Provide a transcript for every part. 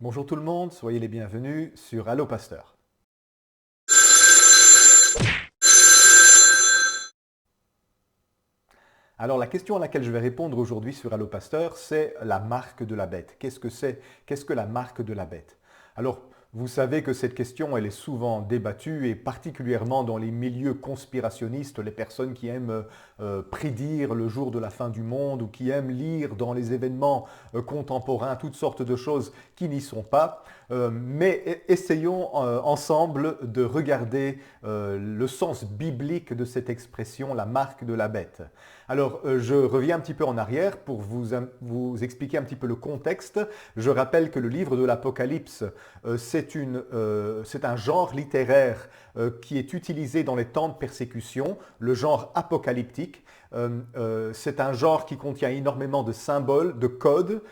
Bonjour tout le monde, soyez les bienvenus sur Allo Pasteur. Alors la question à laquelle je vais répondre aujourd'hui sur Allo Pasteur, c'est la marque de la bête. Qu'est-ce que c'est? Qu'est-ce que la marque de la bête? Alors, vous savez que cette question, elle est souvent débattue et particulièrement dans les milieux conspirationnistes, les personnes qui aiment prédire le jour de la fin du monde ou qui aiment lire dans les événements contemporains toutes sortes de choses qui n'y sont pas. Mais essayons ensemble de regarder le sens biblique de cette expression, la marque de la bête. Alors, je reviens un petit peu en arrière pour vous expliquer un petit peu le contexte. Je rappelle que le livre de l'Apocalypse, c'est un genre littéraire qui est utilisé dans les temps de persécution, le genre apocalyptique. C'est un genre qui contient énormément de symboles, de codes,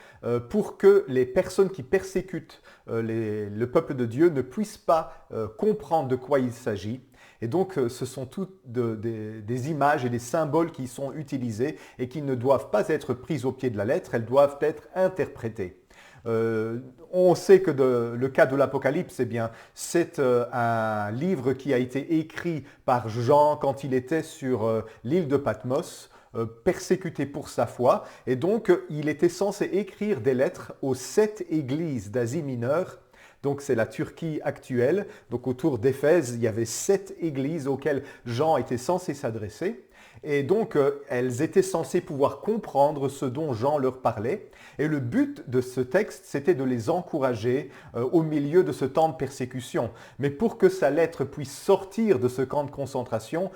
pour que les personnes qui persécutent le peuple de Dieu ne puissent pas comprendre de quoi il s'agit. Et donc, ce sont toutes des images et des symboles qui sont utilisés et qui ne doivent pas être prises au pied de la lettre, elles doivent être interprétées. On sait que le cas de l'Apocalypse, eh bien, c'est un livre qui a été écrit par Jean quand il était sur l'île de Patmos, persécuté pour sa foi. Et donc, il était censé écrire des lettres aux 7 églises d'Asie mineure. Donc c'est la Turquie actuelle. Donc autour d'Éphèse, il y avait 7 églises auxquelles Jean était censé s'adresser. Et donc, elles étaient censées pouvoir comprendre ce dont Jean leur parlait. Et le but de ce texte, c'était de les encourager au milieu de ce temps de persécution. Mais pour que sa lettre puisse sortir de ce camp de concentration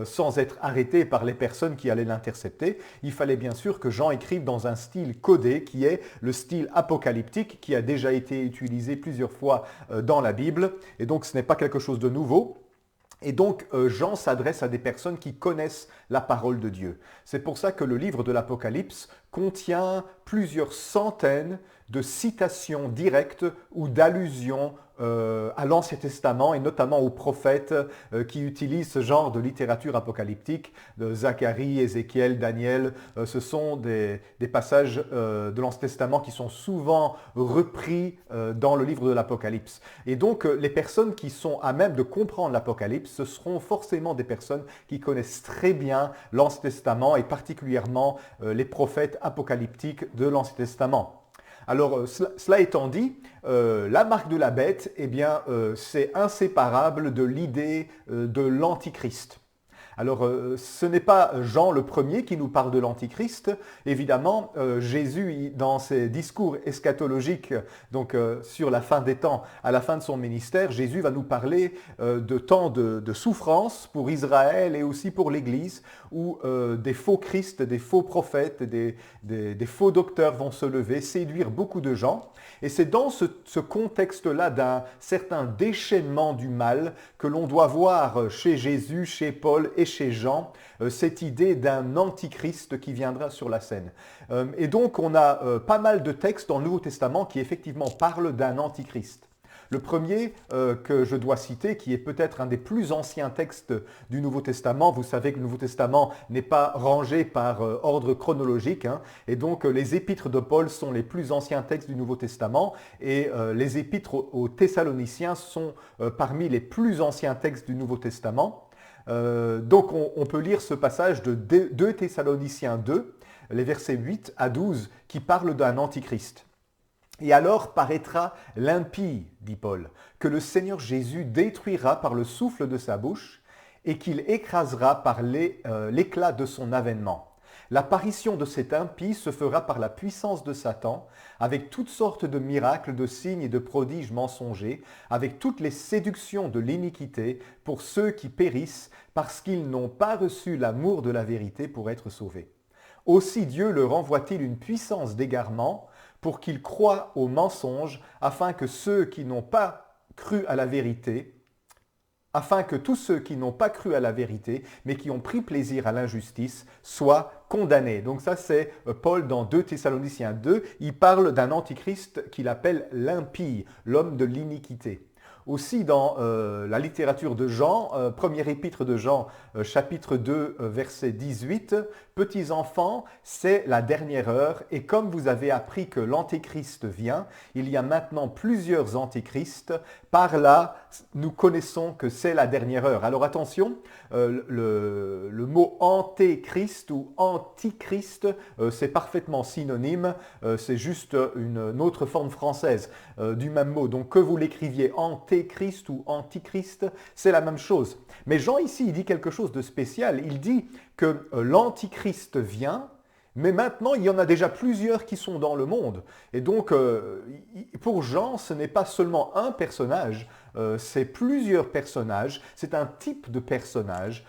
sans être arrêtée par les personnes qui allaient l'intercepter, il fallait bien sûr que Jean écrive dans un style codé qui est le style apocalyptique qui a déjà été utilisé plusieurs fois dans la Bible. Et donc, ce n'est pas quelque chose de nouveau. Et donc, Jean s'adresse à des personnes qui connaissent la parole de Dieu. C'est pour ça que le livre de l'Apocalypse contient plusieurs centaines de citations directes ou d'allusions à l'Ancien Testament et notamment aux prophètes qui utilisent ce genre de littérature apocalyptique, de Zacharie, Ézéchiel, Daniel. Ce sont des passages de l'Ancien Testament qui sont souvent repris dans le livre de l'Apocalypse. Et donc, les personnes qui sont à même de comprendre l'Apocalypse, ce seront forcément des personnes qui connaissent très bien l'Ancien Testament et particulièrement les prophètes apocalyptiques de l'Ancien Testament. Alors, cela étant dit, la marque de la bête, eh bien, c'est inséparable de l'idée de l'Antichrist. Alors, ce n'est pas Jean le premier qui nous parle de l'Antichrist. Évidemment, Jésus, dans ses discours eschatologiques, donc sur la fin des temps, à la fin de son ministère, Jésus va nous parler de temps de souffrance pour Israël et aussi pour l'Église, où des faux Christ, des faux prophètes, des faux docteurs vont se lever, séduire beaucoup de gens. Et c'est dans ce contexte-là d'un certain déchaînement du mal que l'on doit voir chez Jésus, chez Paul et chez Jean, cette idée d'un antichrist qui viendra sur la scène. Et donc on a pas mal de textes dans le Nouveau Testament qui effectivement parlent d'un antichrist. Le premier que je dois citer, qui est peut-être un des plus anciens textes du Nouveau Testament, vous savez que le Nouveau Testament n'est pas rangé par ordre chronologique, hein, et donc les épîtres de Paul sont les plus anciens textes du Nouveau Testament, et les épîtres aux Thessaloniciens sont parmi les plus anciens textes du Nouveau Testament. Donc on peut lire ce passage de 2 Thessaloniciens 2, les versets 8 à 12, qui parlent d'un antichrist. Et alors paraîtra l'impie, dit Paul, que le Seigneur Jésus détruira par le souffle de sa bouche et qu'il écrasera par l'éclat de son avènement. L'apparition de cet impie se fera par la puissance de Satan, avec toutes sortes de miracles, de signes et de prodiges mensongers, avec toutes les séductions de l'iniquité pour ceux qui périssent parce qu'ils n'ont pas reçu l'amour de la vérité pour être sauvés. Aussi Dieu leur envoie-t-il une puissance d'égarement pour qu'ils croient aux mensonges, afin que ceux qui n'ont pas cru à la vérité, afin que tous ceux qui n'ont pas cru à la vérité, mais qui ont pris plaisir à l'injustice, soient condamnés. Donc ça, c'est Paul dans 2 Thessaloniciens 2. Il parle d'un antichrist qu'il appelle l'impie, l'homme de l'iniquité. aussi dans la littérature de Jean, première épître de Jean, chapitre 2, verset 18. Petits enfants, c'est la dernière heure, et comme vous avez appris que l'Antéchrist vient, il y a maintenant plusieurs Antéchrists. Par là, nous connaissons que c'est la dernière heure. Alors attention, le mot Antéchrist ou Antichrist, c'est parfaitement synonyme, c'est juste une autre forme française du même mot. Donc que vous l'écriviez Antéchrist ou Antichrist, c'est la même chose. Mais Jean ici, il dit quelque chose de spécial. Il dit que l'Antichrist vient, mais maintenant, il y en a déjà plusieurs qui sont dans le monde. Et donc, pour Jean, ce n'est pas seulement un personnage, c'est plusieurs personnages. C'est un type de personnage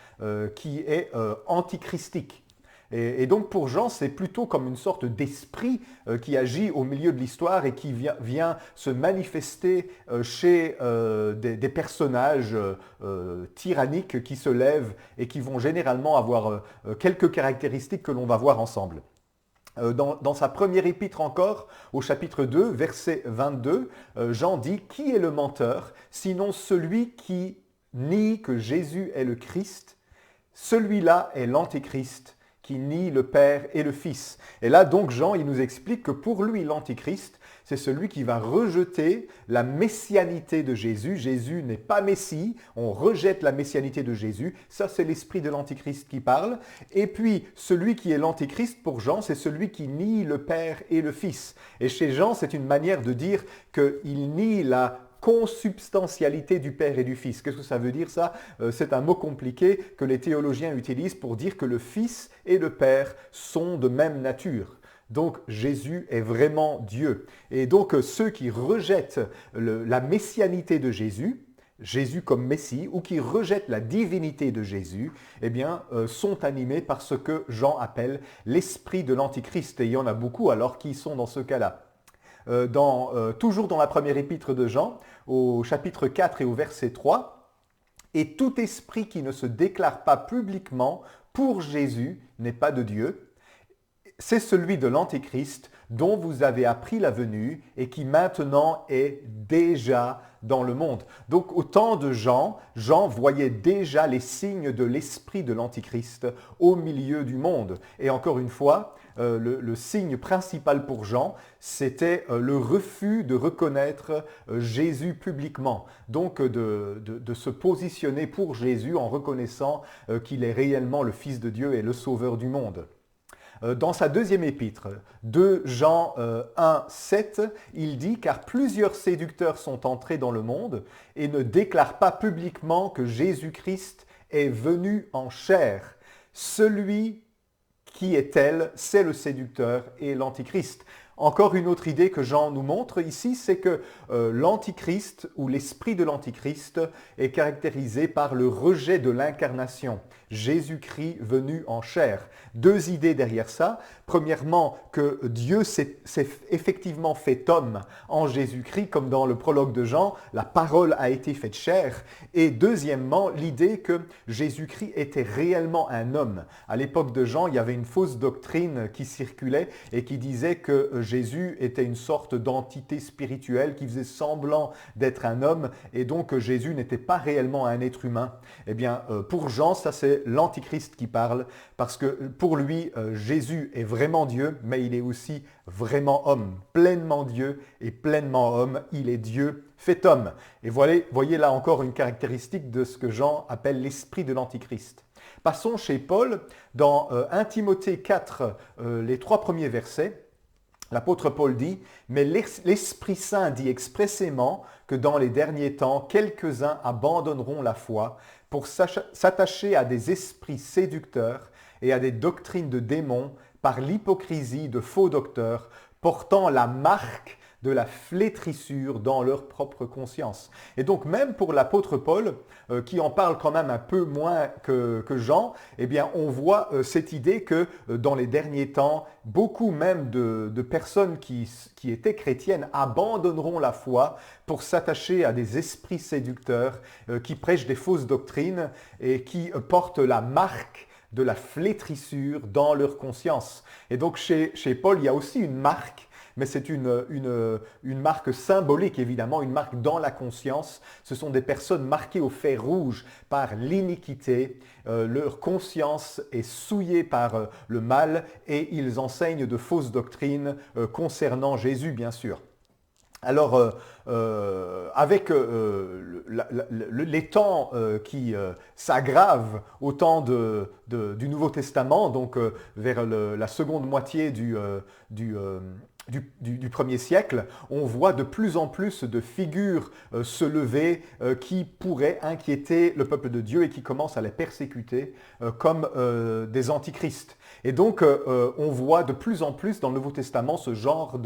qui est antichristique. Et donc pour Jean, c'est plutôt comme une sorte d'esprit qui agit au milieu de l'histoire et qui vient se manifester chez des personnages tyranniques qui se lèvent et qui vont généralement avoir quelques caractéristiques que l'on va voir ensemble. Dans sa première épître encore, au chapitre 2, verset 22, Jean dit « Qui est le menteur, sinon celui qui nie que Jésus est le Christ? Celui-là est l'Antéchrist, qui nie le Père et le Fils. » Et là, donc, Jean, il nous explique que pour lui, l'Antéchrist, c'est celui qui va rejeter la messianité de Jésus. Jésus n'est pas Messie, on rejette la messianité de Jésus. Ça, c'est l'esprit de l'Antéchrist qui parle. Et puis, celui qui est l'Antéchrist, pour Jean, c'est celui qui nie le Père et le Fils. Et chez Jean, c'est une manière de dire qu'il nie la consubstantialité du Père et du Fils. Qu'est-ce que ça veut dire ça? C'est un mot compliqué que les théologiens utilisent pour dire que le Fils et le Père sont de même nature. Donc Jésus est vraiment Dieu. Et donc ceux qui rejettent la messianité de Jésus, Jésus comme Messie, ou qui rejettent la divinité de Jésus, eh bien, sont animés par ce que Jean appelle l'esprit de l'Antichrist. Et il y en a beaucoup alors qui sont dans ce cas-là. Toujours dans la première épître de Jean, au chapitre 4 et au verset 3, « Et tout esprit qui ne se déclare pas publiquement pour Jésus n'est pas de Dieu. C'est celui de l'Antéchrist dont vous avez appris la venue et qui maintenant est déjà dans le monde. » Donc au temps de Jean, Jean voyait déjà les signes de l'esprit de l'Antichrist au milieu du monde. Et encore une fois, le signe principal pour Jean, c'était le refus de reconnaître Jésus publiquement. Donc de se positionner pour Jésus en reconnaissant qu'il est réellement le Fils de Dieu et le Sauveur du monde. Dans sa deuxième épître, 2 Jean 1, 7, il dit « Car plusieurs séducteurs sont entrés dans le monde et ne déclarent pas publiquement que Jésus-Christ est venu en chair. Celui qui est tel, c'est le séducteur et l'Antichrist. » Encore une autre idée que Jean nous montre ici, c'est que l'Antichrist ou l'esprit de l'Antichrist est caractérisé par le rejet de l'incarnation. Jésus-Christ venu en chair. Deux idées derrière ça. Premièrement, que Dieu s'est effectivement fait homme en Jésus-Christ, comme dans le prologue de Jean, la parole a été faite chair. Et deuxièmement, l'idée que Jésus-Christ était réellement un homme. À l'époque de Jean, il y avait une fausse doctrine qui circulait et qui disait que Jésus était une sorte d'entité spirituelle qui faisait semblant d'être un homme et donc Jésus n'était pas réellement un être humain. Eh bien, pour Jean, ça c'est l'Antichrist qui parle parce que pour lui, Jésus est vraiment Dieu, mais il est aussi vraiment homme, pleinement Dieu et pleinement homme. Il est Dieu fait homme. Et voyez là encore une caractéristique de ce que Jean appelle l'esprit de l'Antichrist. Passons chez Paul, dans 1 Timothée 4, les 3 premiers versets. L'apôtre Paul dit « Mais l'Esprit Saint dit expressément que dans les derniers temps, quelques-uns abandonneront la foi pour s'attacher à des esprits séducteurs et à des doctrines de démons par l'hypocrisie de faux docteurs portant la marque de la flétrissure dans leur propre conscience. » Et donc même pour l'apôtre Paul, qui en parle quand même un peu moins que Jean, eh bien on voit cette idée que dans les derniers temps, beaucoup même de personnes qui étaient chrétiennes abandonneront la foi pour s'attacher à des esprits séducteurs qui prêchent des fausses doctrines et qui portent la marque de la flétrissure dans leur conscience. Et donc chez Paul, il y a aussi une marque, mais c'est une marque symbolique, évidemment, une marque dans la conscience. Ce sont des personnes marquées au fer rouge par l'iniquité. Leur conscience est souillée par le mal et ils enseignent de fausses doctrines concernant Jésus, bien sûr. Alors, avec les temps qui s'aggravent au temps du Nouveau Testament, donc vers la seconde moitié du 1er siècle, on voit de plus en plus de figures se lever qui pourraient inquiéter le peuple de Dieu et qui commencent à les persécuter comme des antichrists. Et donc, on voit de plus en plus dans le Nouveau Testament ce genre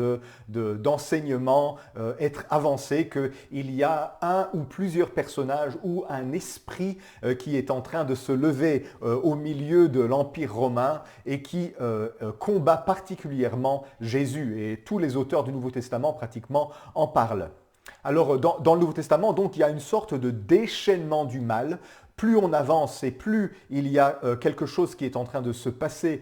d'enseignement être avancé, qu'il y a un ou plusieurs personnages ou un esprit qui est en train de se lever au milieu de l'Empire romain et qui combat particulièrement Jésus. Et tous les auteurs du Nouveau Testament pratiquement en parlent. Alors, dans le Nouveau Testament, donc, il y a une sorte de déchaînement du mal. Plus on avance et plus il y a quelque chose qui est en train de se passer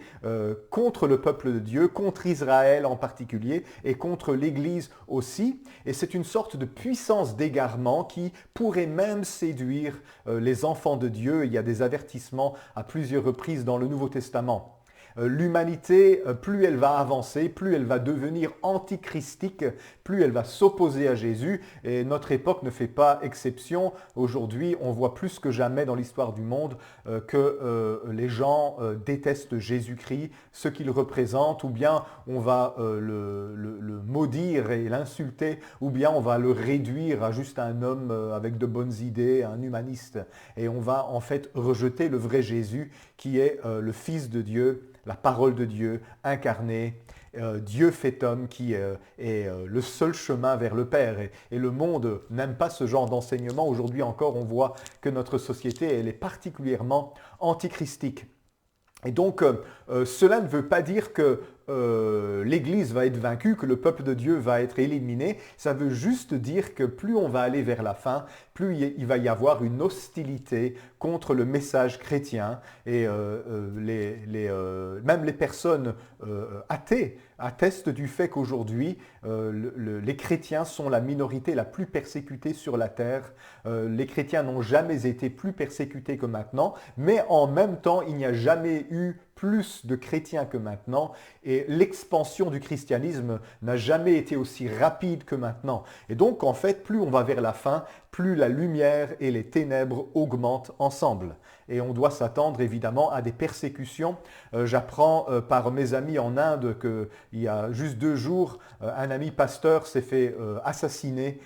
contre le peuple de Dieu, contre Israël en particulier et contre l'Église aussi. Et c'est une sorte de puissance d'égarement qui pourrait même séduire les enfants de Dieu. Il y a des avertissements à plusieurs reprises dans le Nouveau Testament. L'humanité, plus elle va avancer, plus elle va devenir antichristique, plus elle va s'opposer à Jésus. Et notre époque ne fait pas exception. Aujourd'hui, on voit plus que jamais dans l'histoire du monde que les gens détestent Jésus-Christ, ce qu'il représente, ou bien on va le maudire et l'insulter, ou bien on va le réduire à juste un homme avec de bonnes idées, un humaniste. Et on va en fait rejeter le vrai Jésus qui est le Fils de Dieu, la parole de Dieu incarnée, Dieu fait homme qui est le seul chemin vers le Père. Et le monde n'aime pas ce genre d'enseignement. Aujourd'hui encore, on voit que notre société, elle est particulièrement antichristique. Et donc, cela ne veut pas dire que l'Église va être vaincue, que le peuple de Dieu va être éliminé. Ça veut juste dire que plus on va aller vers la fin, plus il va y avoir une hostilité contre le message chrétien. Et même les personnes athées attestent du fait qu'aujourd'hui, les chrétiens sont la minorité la plus persécutée sur la terre. Les chrétiens n'ont jamais été plus persécutés que maintenant, mais en même temps, il n'y a jamais eu plus de chrétiens que maintenant et l'expansion du christianisme n'a jamais été aussi rapide que maintenant. Et donc, en fait, plus on va vers la fin, plus la lumière et les ténèbres augmentent ensemble. Et on doit s'attendre évidemment à des persécutions. J'apprends par mes amis en Inde qu'il y a juste 2 jours, un ami pasteur s'est fait assassiner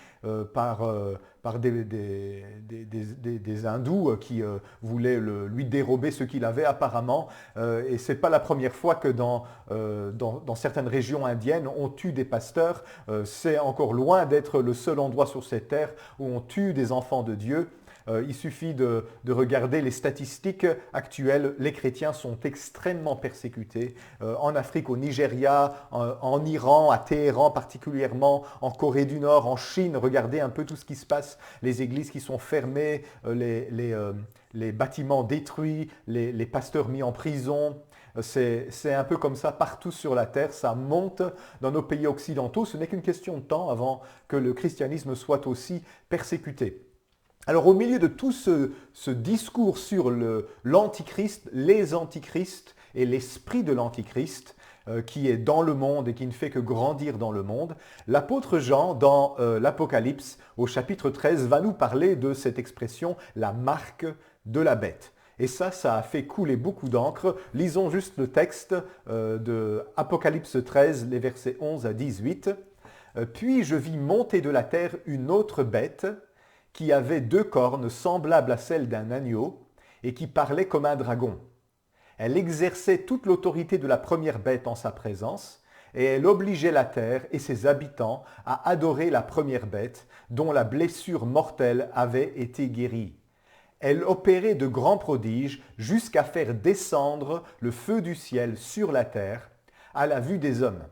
par des hindous qui voulaient lui dérober ce qu'il avait apparemment. Et ce n'est pas la première fois que dans certaines régions indiennes, on tue des pasteurs. C'est encore loin d'être le seul endroit sur cette terre où on tue des enfants de Dieu. Il suffit de regarder les statistiques actuelles. Les chrétiens sont extrêmement persécutés. En Afrique, au Nigeria, en Iran, à Téhéran particulièrement, en Corée du Nord, en Chine. Regardez un peu tout ce qui se passe. Les églises qui sont fermées, les bâtiments détruits, les pasteurs mis en prison. C'est un peu comme ça partout sur la terre, ça monte dans nos pays occidentaux. Ce n'est qu'une question de temps avant que le christianisme soit aussi persécuté. Alors au milieu de tout ce discours sur l'antichrist, les antichrists et l'esprit de l'antichrist qui est dans le monde et qui ne fait que grandir dans le monde, l'apôtre Jean dans l'Apocalypse au chapitre 13 va nous parler de cette expression « la marque de la bête ». Et ça a fait couler beaucoup d'encre. Lisons juste le texte de Apocalypse 13, les versets 11 à 18. « Puis je vis monter de la terre une autre bête, qui avait 2 cornes semblables à celles d'un agneau et qui parlait comme un dragon. Elle exerçait toute l'autorité de la première bête en sa présence et elle obligeait la terre et ses habitants à adorer la première bête dont la blessure mortelle avait été guérie. Elle opérait de grands prodiges jusqu'à faire descendre le feu du ciel sur la terre à la vue des hommes.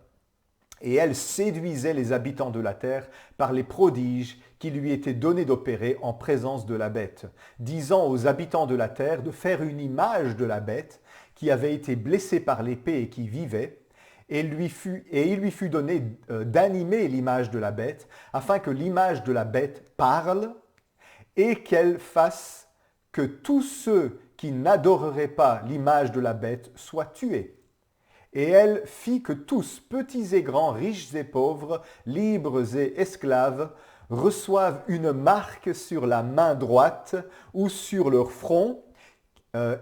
Et elle séduisait les habitants de la terre par les prodiges qui lui étaient donnés d'opérer en présence de la bête, disant aux habitants de la terre de faire une image de la bête qui avait été blessée par l'épée et qui vivait, et il lui fut donné d'animer l'image de la bête, afin que l'image de la bête parle et qu'elle fasse que tous ceux qui n'adoreraient pas l'image de la bête soient tués. Et elle fit que tous, petits et grands, riches et pauvres, libres et esclaves, reçoivent une marque sur la main droite ou sur leur front,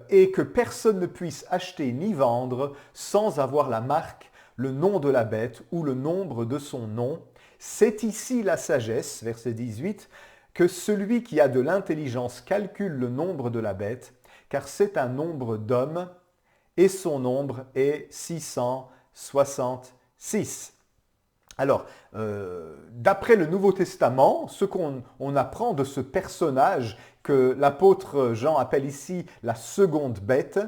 et que personne ne puisse acheter ni vendre sans avoir la marque, le nom de la bête ou le nombre de son nom. C'est ici la sagesse, verset 18, que celui qui a de l'intelligence calcule le nombre de la bête, car c'est un nombre d'hommes, et son nombre est 666. Alors, d'après le Nouveau Testament, ce qu'on apprend de ce personnage que l'apôtre Jean appelle ici la seconde bête,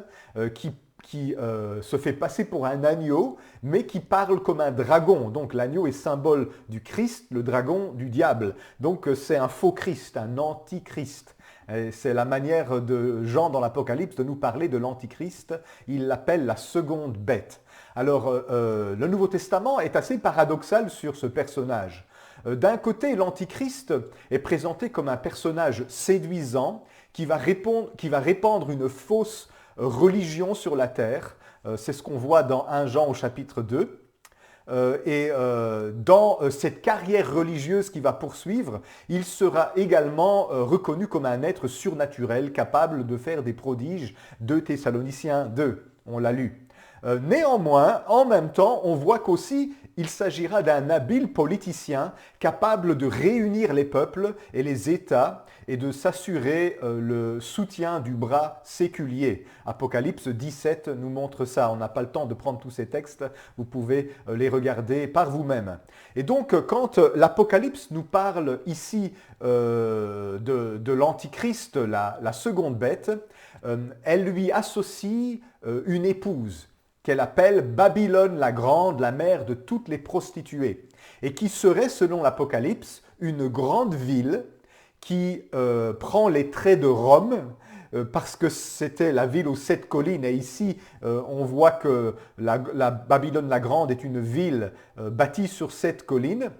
qui se fait passer pour un agneau, mais qui parle comme un dragon. Donc l'agneau est symbole du Christ, le dragon du diable. Donc c'est un faux Christ, un antichrist. C'est la manière de Jean dans l'Apocalypse de nous parler de l'Antichrist. Il l'appelle la seconde bête. Alors, le Nouveau Testament est assez paradoxal sur ce personnage. D'un côté, l'Antichrist est présenté comme un personnage séduisant qui va répandre une fausse religion sur la terre. C'est ce qu'on voit dans 1 Jean au chapitre 2. Dans cette carrière religieuse qu'il va poursuivre, il sera également reconnu comme un être surnaturel capable de faire des prodiges. 2 Thessaloniciens 2, on l'a lu. Néanmoins, en même temps, on voit qu'aussi il s'agira d'un habile politicien capable de réunir les peuples et les États et de s'assurer le soutien du bras séculier. Apocalypse 17 nous montre ça. On n'a pas le temps de prendre tous ces textes, vous pouvez les regarder par vous-même. Et donc, quand l'Apocalypse nous parle ici de l'Antichrist, la seconde bête, elle lui associe une épouse qu'elle appelle Babylone la Grande, la mère de toutes les prostituées, et qui serait, selon l'Apocalypse, une grande ville qui prend les traits de Rome, parce que c'était la ville aux 7 collines. Et ici, on voit que la Babylone la Grande est une ville bâtie sur 7 collines,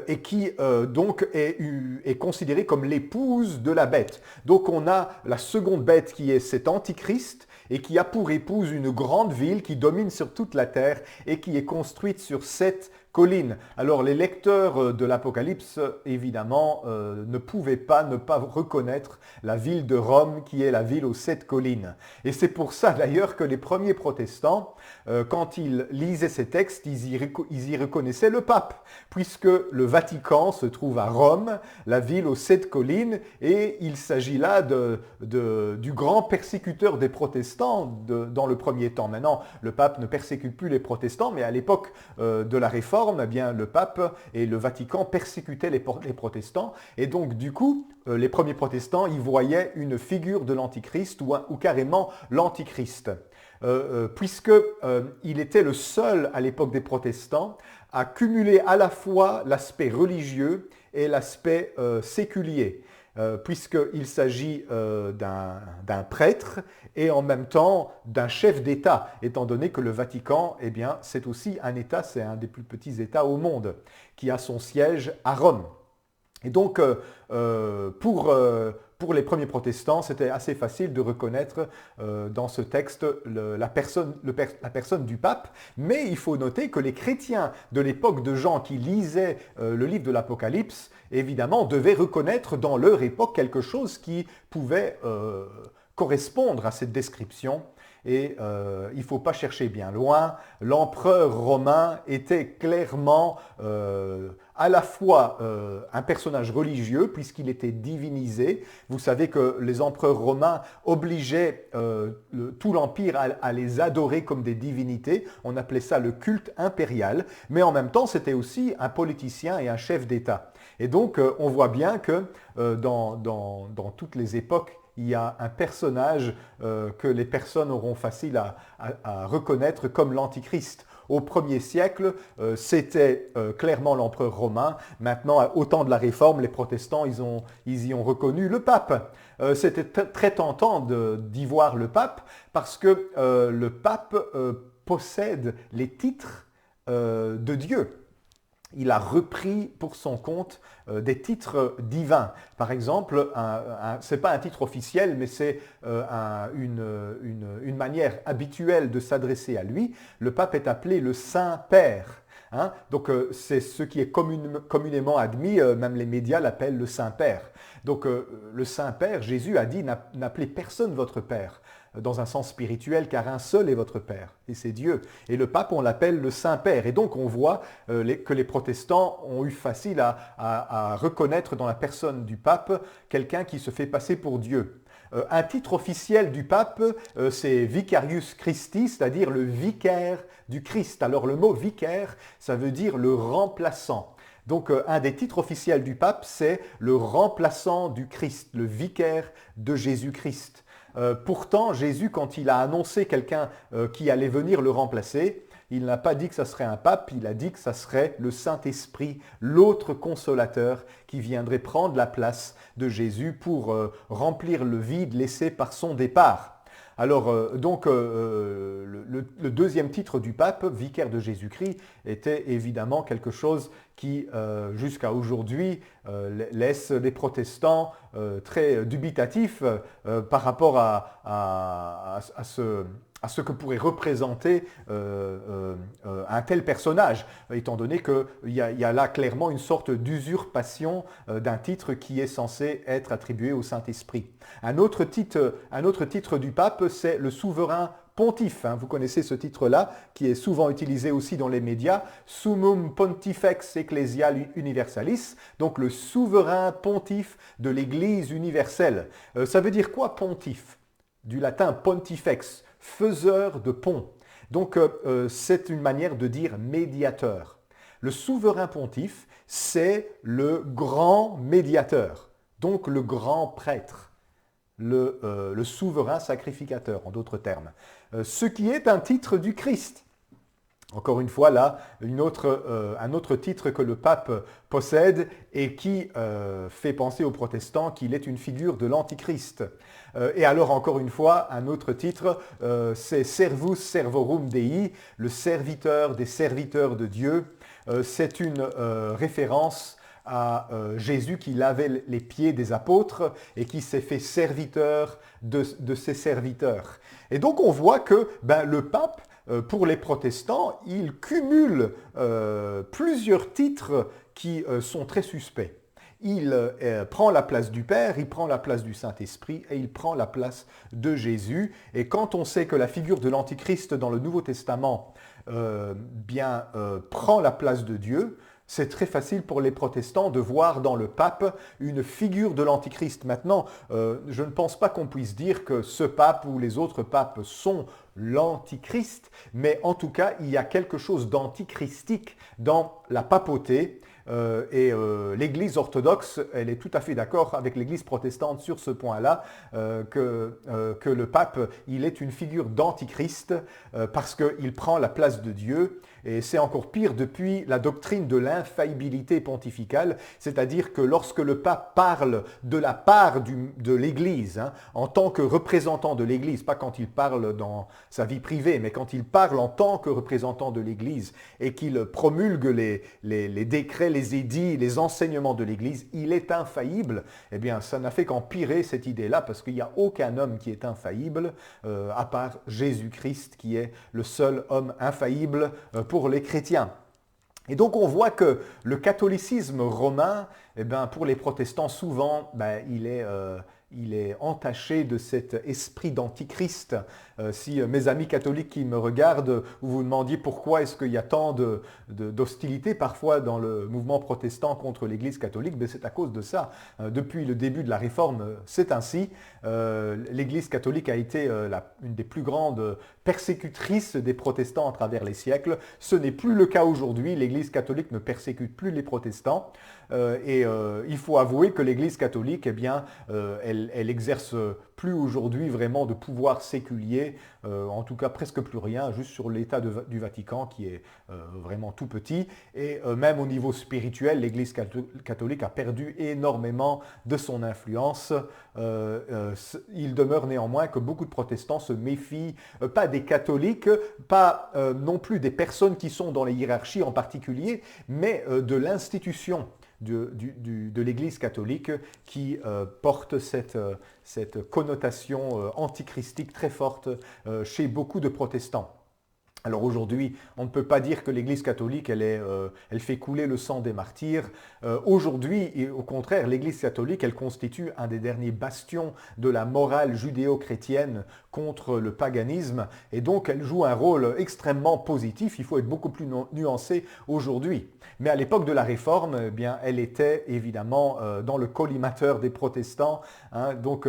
et qui donc est considérée comme l'épouse de la bête. Donc on a la seconde bête qui est cet antichrist et qui a pour épouse une grande ville qui domine sur toute la terre et qui est construite sur 7 collines. Alors les lecteurs de l'Apocalypse, évidemment, ne pouvaient pas ne pas reconnaître la ville de Rome qui est la ville aux 7 collines. Et c'est pour ça d'ailleurs que les premiers protestants, quand ils lisaient ces textes, ils y reconnaissaient le pape, puisque le Vatican se trouve à Rome, la ville aux 7 collines, et il s'agit là du grand persécuteur des protestants dans le premier temps. Maintenant, le pape ne persécute plus les protestants, mais à l'époque de la Réforme, eh bien, le pape et le Vatican persécutaient les protestants, et donc du coup, les premiers protestants y voyaient une figure de l'Antichrist ou carrément l'Antichrist. Puisqu'il était le seul à l'époque des protestants à cumuler à la fois l'aspect religieux et l'aspect séculier, puisqu'il s'agit d'un prêtre et en même temps d'un chef d'État, étant donné que le Vatican, eh bien, c'est aussi un État, c'est un des plus petits États au monde, qui a son siège à Rome. Et donc, pour les premiers protestants, c'était assez facile de reconnaître dans ce texte la personne du pape. Mais il faut noter que les chrétiens de l'époque de Jean qui lisaient le livre de l'Apocalypse, évidemment, devaient reconnaître dans leur époque quelque chose qui pouvait correspondre à cette description. Et il ne faut pas chercher bien loin. L'empereur romain était clairement à la fois un personnage religieux puisqu'il était divinisé. Vous savez que les empereurs romains obligeaient tout l'empire à les adorer comme des divinités. On appelait ça le culte impérial. Mais en même temps, c'était aussi un politicien et un chef d'État. Et donc, on voit bien que dans toutes les époques, il y a un personnage que les personnes auront facile à reconnaître comme l'Antichrist. Au 1er siècle, c'était clairement l'empereur romain. Maintenant, au temps de la Réforme, les protestants, ils y ont reconnu le pape. C'était très tentant d'y voir le pape parce que le pape possède les titres de Dieu. Il a repris pour son compte des titres divins. Par exemple, ce n'est pas un titre officiel, mais c'est une manière habituelle de s'adresser à lui. Le pape est appelé le Saint-Père. Hein? Donc c'est ce qui est communément admis, même les médias l'appellent le Saint-Père. Donc le Saint-Père, Jésus a dit, n'appelez personne votre Père, dans un sens spirituel, car un seul est votre Père, et c'est Dieu. Et le pape, on l'appelle le Saint-Père. Et donc on voit que les protestants ont eu facile à reconnaître dans la personne du pape quelqu'un qui se fait passer pour Dieu. Un titre officiel du pape, c'est Vicarius Christi, c'est-à-dire le vicaire du Christ. Alors le mot vicaire, ça veut dire le remplaçant. Donc un des titres officiels du pape, c'est le remplaçant du Christ, le vicaire de Jésus-Christ. Pourtant, Jésus, quand il a annoncé quelqu'un qui allait venir le remplacer, il n'a pas dit que ça serait un pape, il a dit que ça serait le Saint-Esprit, l'autre consolateur qui viendrait prendre la place de Jésus pour remplir le vide laissé par son départ. Alors, le deuxième titre du pape, vicaire de Jésus-Christ, était évidemment quelque chose qui, jusqu'à aujourd'hui, laisse les protestants très dubitatifs par rapport à ce que pourrait représenter un tel personnage, étant donné qu'il y a là clairement une sorte d'usurpation d'un titre qui est censé être attribué au Saint-Esprit. Un autre titre du pape, c'est le souverain pontife. Vous connaissez ce titre-là, qui est souvent utilisé aussi dans les médias, Summum Pontifex Ecclesiae Universalis, donc le souverain pontife de l'Église universelle. Ça veut dire quoi, pontife? Du latin pontifex, faiseur de pont. Donc c'est une manière de dire médiateur. Le souverain pontife, c'est le grand médiateur, donc le grand prêtre, le souverain sacrificateur, en d'autres termes. Ce qui est un titre du Christ. Encore une fois, là, un autre titre que le pape possède et qui fait penser aux protestants qu'il est une figure de l'Antichrist. Et alors, encore une fois, un autre titre, c'est Servus Servorum Dei, le serviteur des serviteurs de Dieu. C'est une référence à Jésus qui lavait les pieds des apôtres et qui s'est fait serviteur de ses serviteurs. Et donc, on voit que le pape, pour les protestants, il cumule plusieurs titres qui sont très suspects. Il prend la place du Père, il prend la place du Saint-Esprit et il prend la place de Jésus. Et quand on sait que la figure de l'Antichrist dans le Nouveau Testament prend la place de Dieu, c'est très facile pour les protestants de voir dans le pape une figure de l'Antichrist. Maintenant, je ne pense pas qu'on puisse dire que ce pape ou les autres papes sont l'Antichrist, mais en tout cas, il y a quelque chose d'antichristique dans la papauté. L'Église orthodoxe, elle est tout à fait d'accord avec l'Église protestante sur ce point-là, que le pape, il est une figure d'antichrist parce qu'il prend la place de Dieu. Et c'est encore pire depuis la doctrine de l'infaillibilité pontificale, c'est-à-dire que lorsque le pape parle de la part de l'Église, en tant que représentant de l'Église, pas quand il parle dans sa vie privée, mais quand il parle en tant que représentant de l'Église et qu'il promulgue les décrets, les édits, les enseignements de l'Église, il est infaillible. Eh bien, ça n'a fait qu'empirer cette idée-là, parce qu'il n'y a aucun homme qui est infaillible, à part Jésus-Christ, qui est le seul homme infaillible pour les chrétiens. Et donc on voit que le catholicisme romain, pour les protestants, souvent, il est entaché de cet esprit d'antichrist. Si mes amis catholiques qui me regardent, vous vous demandiez pourquoi est-ce qu'il y a tant d'hostilité parfois dans le mouvement protestant contre l'Église catholique, c'est à cause de ça. Depuis le début de la Réforme, c'est ainsi. L'Église catholique a été une des plus grandes persécutrices des protestants à travers les siècles. Ce n'est plus le cas aujourd'hui. L'Église catholique ne persécute plus les protestants. Il faut avouer que l'Église catholique, elle elle exerce plus aujourd'hui vraiment de pouvoir séculier, en tout cas presque plus rien, juste sur l'État du Vatican qui est vraiment tout petit. Et même au niveau spirituel, l'Église catholique a perdu énormément de son influence. Il demeure néanmoins que beaucoup de protestants se méfient, pas des catholiques, pas non plus des personnes qui sont dans les hiérarchies en particulier, mais de l'institution de l'Église catholique qui porte cette connotation antichristique très forte chez beaucoup de protestants. Alors aujourd'hui, on ne peut pas dire que l'Église catholique, elle fait couler le sang des martyrs. Aujourd'hui, et au contraire, l'Église catholique, elle constitue un des derniers bastions de la morale judéo-chrétienne contre le paganisme. Et donc, elle joue un rôle extrêmement positif. Il faut être beaucoup plus nuancé aujourd'hui. Mais à l'époque de la Réforme, eh bien, elle était évidemment dans le collimateur des protestants. Hein. Donc,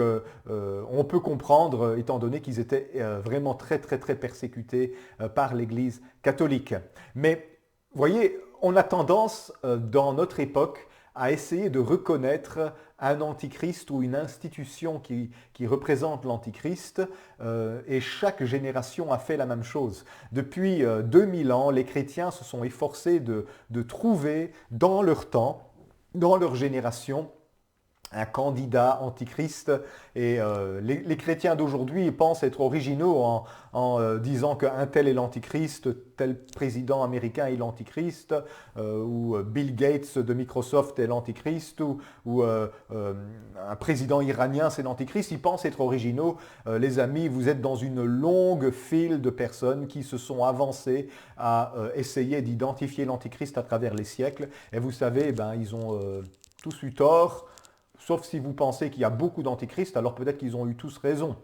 on peut comprendre, étant donné qu'ils étaient vraiment très, très, très persécutés par l'Église catholique. Mais, vous voyez, on a tendance, dans notre époque, à essayer de reconnaître un antichrist ou une institution qui représente l'antichrist, et chaque génération a fait la même chose. Depuis 2000 ans, les chrétiens se sont efforcés de trouver dans leur temps, dans leur génération, un candidat antichrist. Et les chrétiens d'aujourd'hui pensent être originaux en disant qu'un tel est l'antichrist, tel président américain est l'antichrist, ou Bill Gates de Microsoft est l'antichrist, ou un président iranien c'est l'antichrist. Ils pensent être originaux. Les amis, vous êtes dans une longue file de personnes qui se sont avancées à essayer d'identifier l'antichrist à travers les siècles. Et vous savez, ben, ils ont tous eu tort. Sauf si vous pensez qu'il y a beaucoup d'antichrists, alors peut-être qu'ils ont eu tous raison.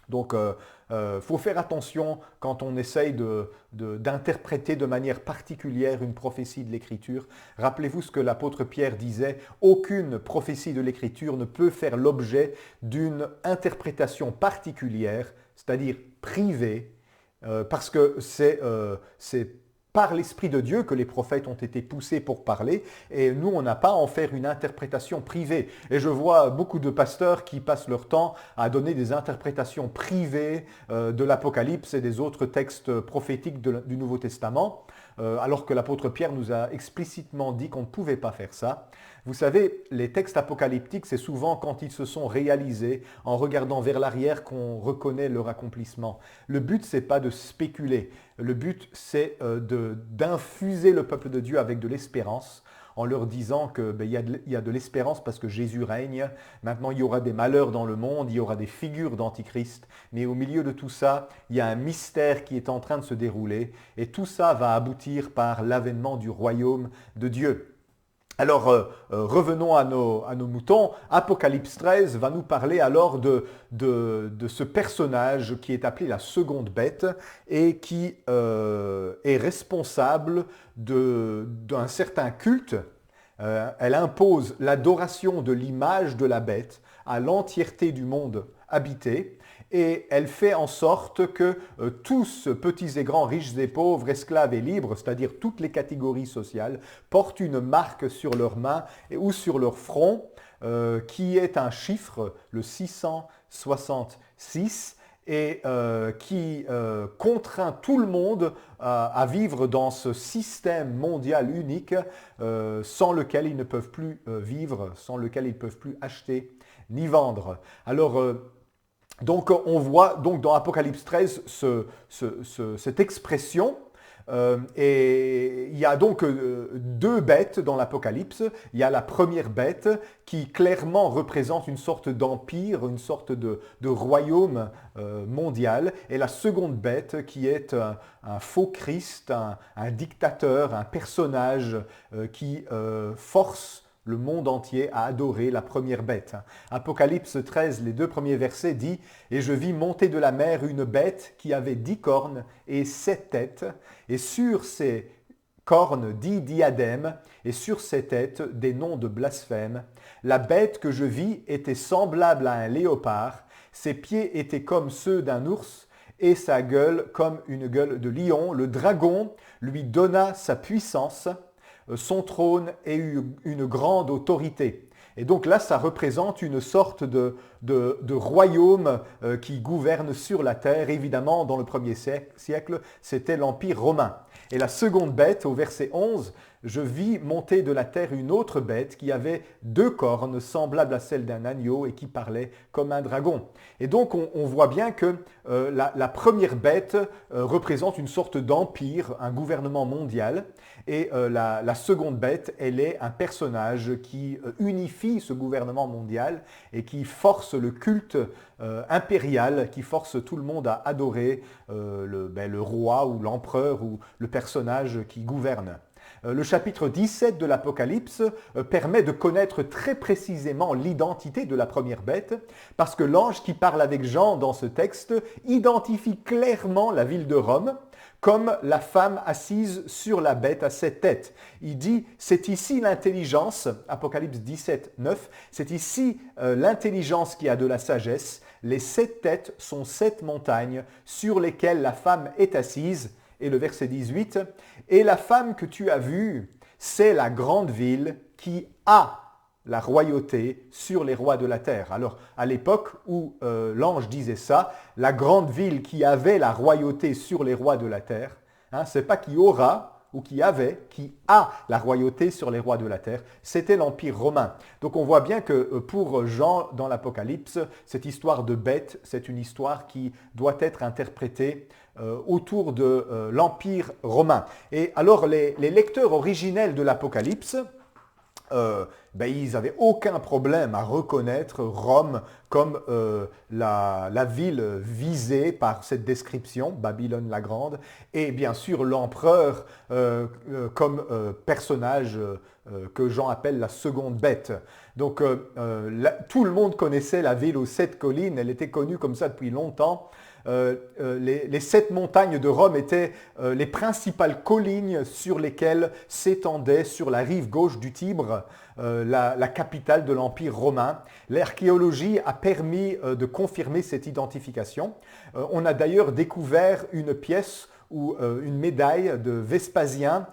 Donc, faut faire attention quand on essaye d'interpréter de manière particulière une prophétie de l'Écriture. Rappelez-vous ce que l'apôtre Pierre disait, aucune prophétie de l'Écriture ne peut faire l'objet d'une interprétation particulière, c'est-à-dire privée, parce que c'est par l'Esprit de Dieu que les prophètes ont été poussés pour parler, et nous, on n'a pas à en faire une interprétation privée. Et je vois beaucoup de pasteurs qui passent leur temps à donner des interprétations privées de l'Apocalypse et des autres textes prophétiques du Nouveau Testament, alors que l'apôtre Pierre nous a explicitement dit qu'on ne pouvait pas faire ça. Vous savez, les textes apocalyptiques, c'est souvent quand ils se sont réalisés, en regardant vers l'arrière, qu'on reconnaît leur accomplissement. Le but, c'est pas de spéculer. Le but, c'est d'infuser le peuple de Dieu avec de l'espérance, en leur disant qu'il y a de l'espérance parce que Jésus règne. Maintenant, il y aura des malheurs dans le monde, il y aura des figures d'antichrist, mais au milieu de tout ça, il y a un mystère qui est en train de se dérouler, et tout ça va aboutir par l'avènement du royaume de Dieu. Alors, revenons à nos moutons. Apocalypse 13 va nous parler alors de ce personnage qui est appelé la seconde bête et qui est responsable d'un certain culte. Elle impose l'adoration de l'image de la bête à l'entièreté du monde habité. Et elle fait en sorte que tous, petits et grands, riches et pauvres, esclaves et libres, c'est-à-dire toutes les catégories sociales, portent une marque sur leurs mains ou sur leur front, qui est un chiffre, le 666, et qui contraint tout le monde à vivre dans ce système mondial unique sans lequel ils ne peuvent plus vivre, sans lequel ils ne peuvent plus acheter ni vendre. Alors, donc on voit donc dans Apocalypse 13 cette expression, et il y a donc deux bêtes dans l'Apocalypse. Il y a la première bête qui clairement représente une sorte d'empire, une sorte de royaume mondial, et la seconde bête qui est un faux Christ, un dictateur, un personnage qui force le monde entier a adoré la première bête. Apocalypse 13, les 2 premiers versets dit « Et je vis monter de la mer une bête qui avait 10 cornes et 7 têtes, et sur ces cornes 10 diadèmes, et sur ses têtes des noms de blasphème. La bête que je vis était semblable à un léopard, ses pieds étaient comme ceux d'un ours, et sa gueule comme une gueule de lion. Le dragon lui donna sa puissance, son trône et une grande autorité. Et donc là, ça représente une sorte de royaume qui gouverne sur la terre. Évidemment, dans le premier siècle, c'était l'Empire romain. Et la seconde bête, au verset 11, je vis monter de la terre une autre bête qui avait 2 cornes semblables à celles d'un agneau et qui parlait comme un dragon. Et donc on voit bien que la première bête représente une sorte d'empire, un gouvernement mondial. Et la seconde bête, elle est un personnage qui unifie ce gouvernement mondial et qui force le culte impérial, qui force tout le monde à adorer le roi ou l'empereur ou le personnage qui gouverne. Le chapitre 17 de l'Apocalypse permet de connaître très précisément l'identité de la première bête, parce que l'ange qui parle avec Jean dans ce texte identifie clairement la ville de Rome comme la femme assise sur la bête à 7 têtes. Il dit, c'est ici l'intelligence, Apocalypse 17, 9, c'est ici l'intelligence qui a de la sagesse. Les 7 têtes sont 7 montagnes sur lesquelles la femme est assise. Et le verset 18, « Et la femme que tu as vue, c'est la grande ville qui a la royauté sur les rois de la terre. » Alors, à l'époque où l'ange disait ça, la grande ville qui avait la royauté sur les rois de la terre, ce n'est pas qui aura ou qui avait, qui a la royauté sur les rois de la terre, c'était l'Empire romain. Donc on voit bien que pour Jean, dans l'Apocalypse, cette histoire de bête, c'est une histoire qui doit être interprétée autour de l'Empire romain. Et alors les lecteurs originels de l'Apocalypse, ils n'avaient aucun problème à reconnaître Rome comme la ville visée par cette description, Babylone la Grande, et bien sûr l'empereur comme personnage que Jean appelle la seconde bête. Donc tout le monde connaissait la ville aux 7 collines, elle était connue comme ça depuis longtemps. Les 7 montagnes de Rome étaient les principales collines sur lesquelles s'étendait sur la rive gauche du Tibre la capitale de l'Empire romain. L'archéologie a permis de confirmer cette identification. On a d'ailleurs découvert une pièce ou une médaille de Vespasien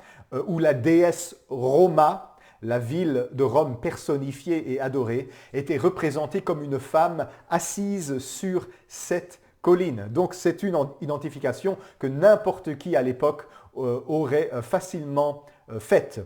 où la déesse Roma, la ville de Rome personnifiée et adorée, était représentée comme une femme assise sur 7 collines. Donc c'est une identification que n'importe qui à l'époque aurait facilement faite.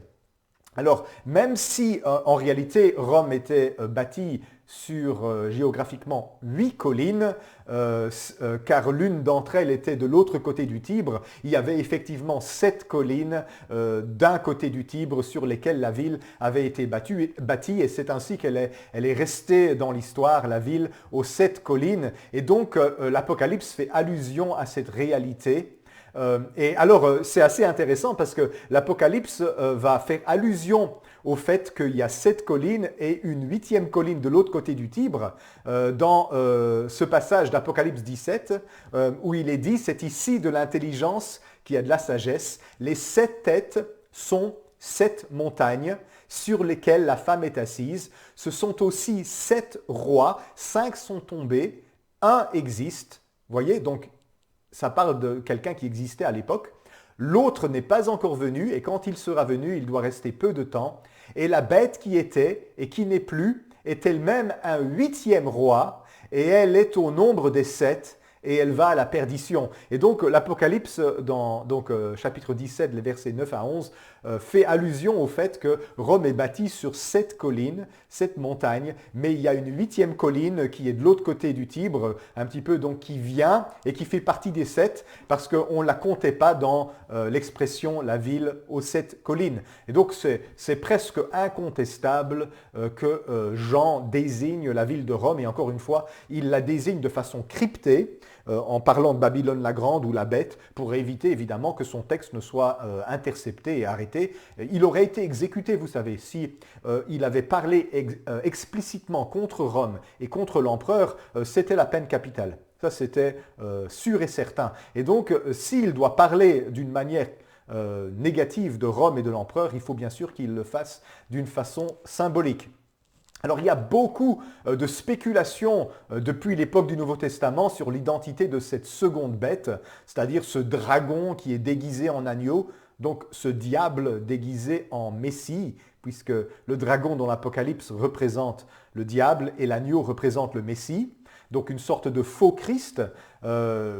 Alors, même si en réalité Rome était bâtie sur géographiquement 8 collines, car l'une d'entre elles était de l'autre côté du Tibre, il y avait effectivement 7 collines d'un côté du Tibre sur lesquelles la ville avait été bâtie et c'est ainsi qu'elle est restée dans l'histoire, la ville aux 7 collines. Et donc l'Apocalypse fait allusion à cette réalité. Et alors, c'est assez intéressant parce que l'Apocalypse va faire allusion au fait qu'il y a 7 collines et une 8e colline de l'autre côté du Tibre dans ce passage d'Apocalypse 17 où il est dit « C'est ici de l'intelligence qui a de la sagesse. Les 7 têtes sont 7 montagnes sur lesquelles la femme est assise. Ce sont aussi 7 rois, 5 sont tombés, un existe. » Vous voyez, donc ça parle de quelqu'un qui existait à l'époque. L'autre n'est pas encore venu et quand il sera venu, il doit rester peu de temps. Et la bête qui était et qui n'est plus est elle-même un 8e roi et elle est au nombre des 7 et elle va à la perdition. Et donc l'Apocalypse, dans chapitre 17, les versets 9 à 11, fait allusion au fait que Rome est bâtie sur 7 collines, 7 montagnes, mais il y a une 8e colline qui est de l'autre côté du Tibre, un petit peu donc qui vient et qui fait partie des 7 parce qu'on ne la comptait pas dans l'expression la ville aux 7 collines. Et donc c'est presque incontestable que Jean désigne la ville de Rome et encore une fois, il la désigne de façon cryptée en parlant de Babylone la Grande ou la Bête pour éviter évidemment que son texte ne soit intercepté et arrêté. Il aurait été exécuté, vous savez, si il avait parlé explicitement contre Rome et contre l'empereur, c'était la peine capitale. Ça, c'était sûr et certain. Et donc, s'il doit parler d'une manière négative de Rome et de l'empereur, il faut bien sûr qu'il le fasse d'une façon symbolique. Alors il y a beaucoup de spéculations depuis l'époque du Nouveau Testament sur l'identité de cette seconde bête, c'est-à-dire ce dragon qui est déguisé en agneau, donc ce diable déguisé en Messie, puisque le dragon dans l'Apocalypse représente le diable et l'agneau représente le Messie. Donc une sorte de faux Christ,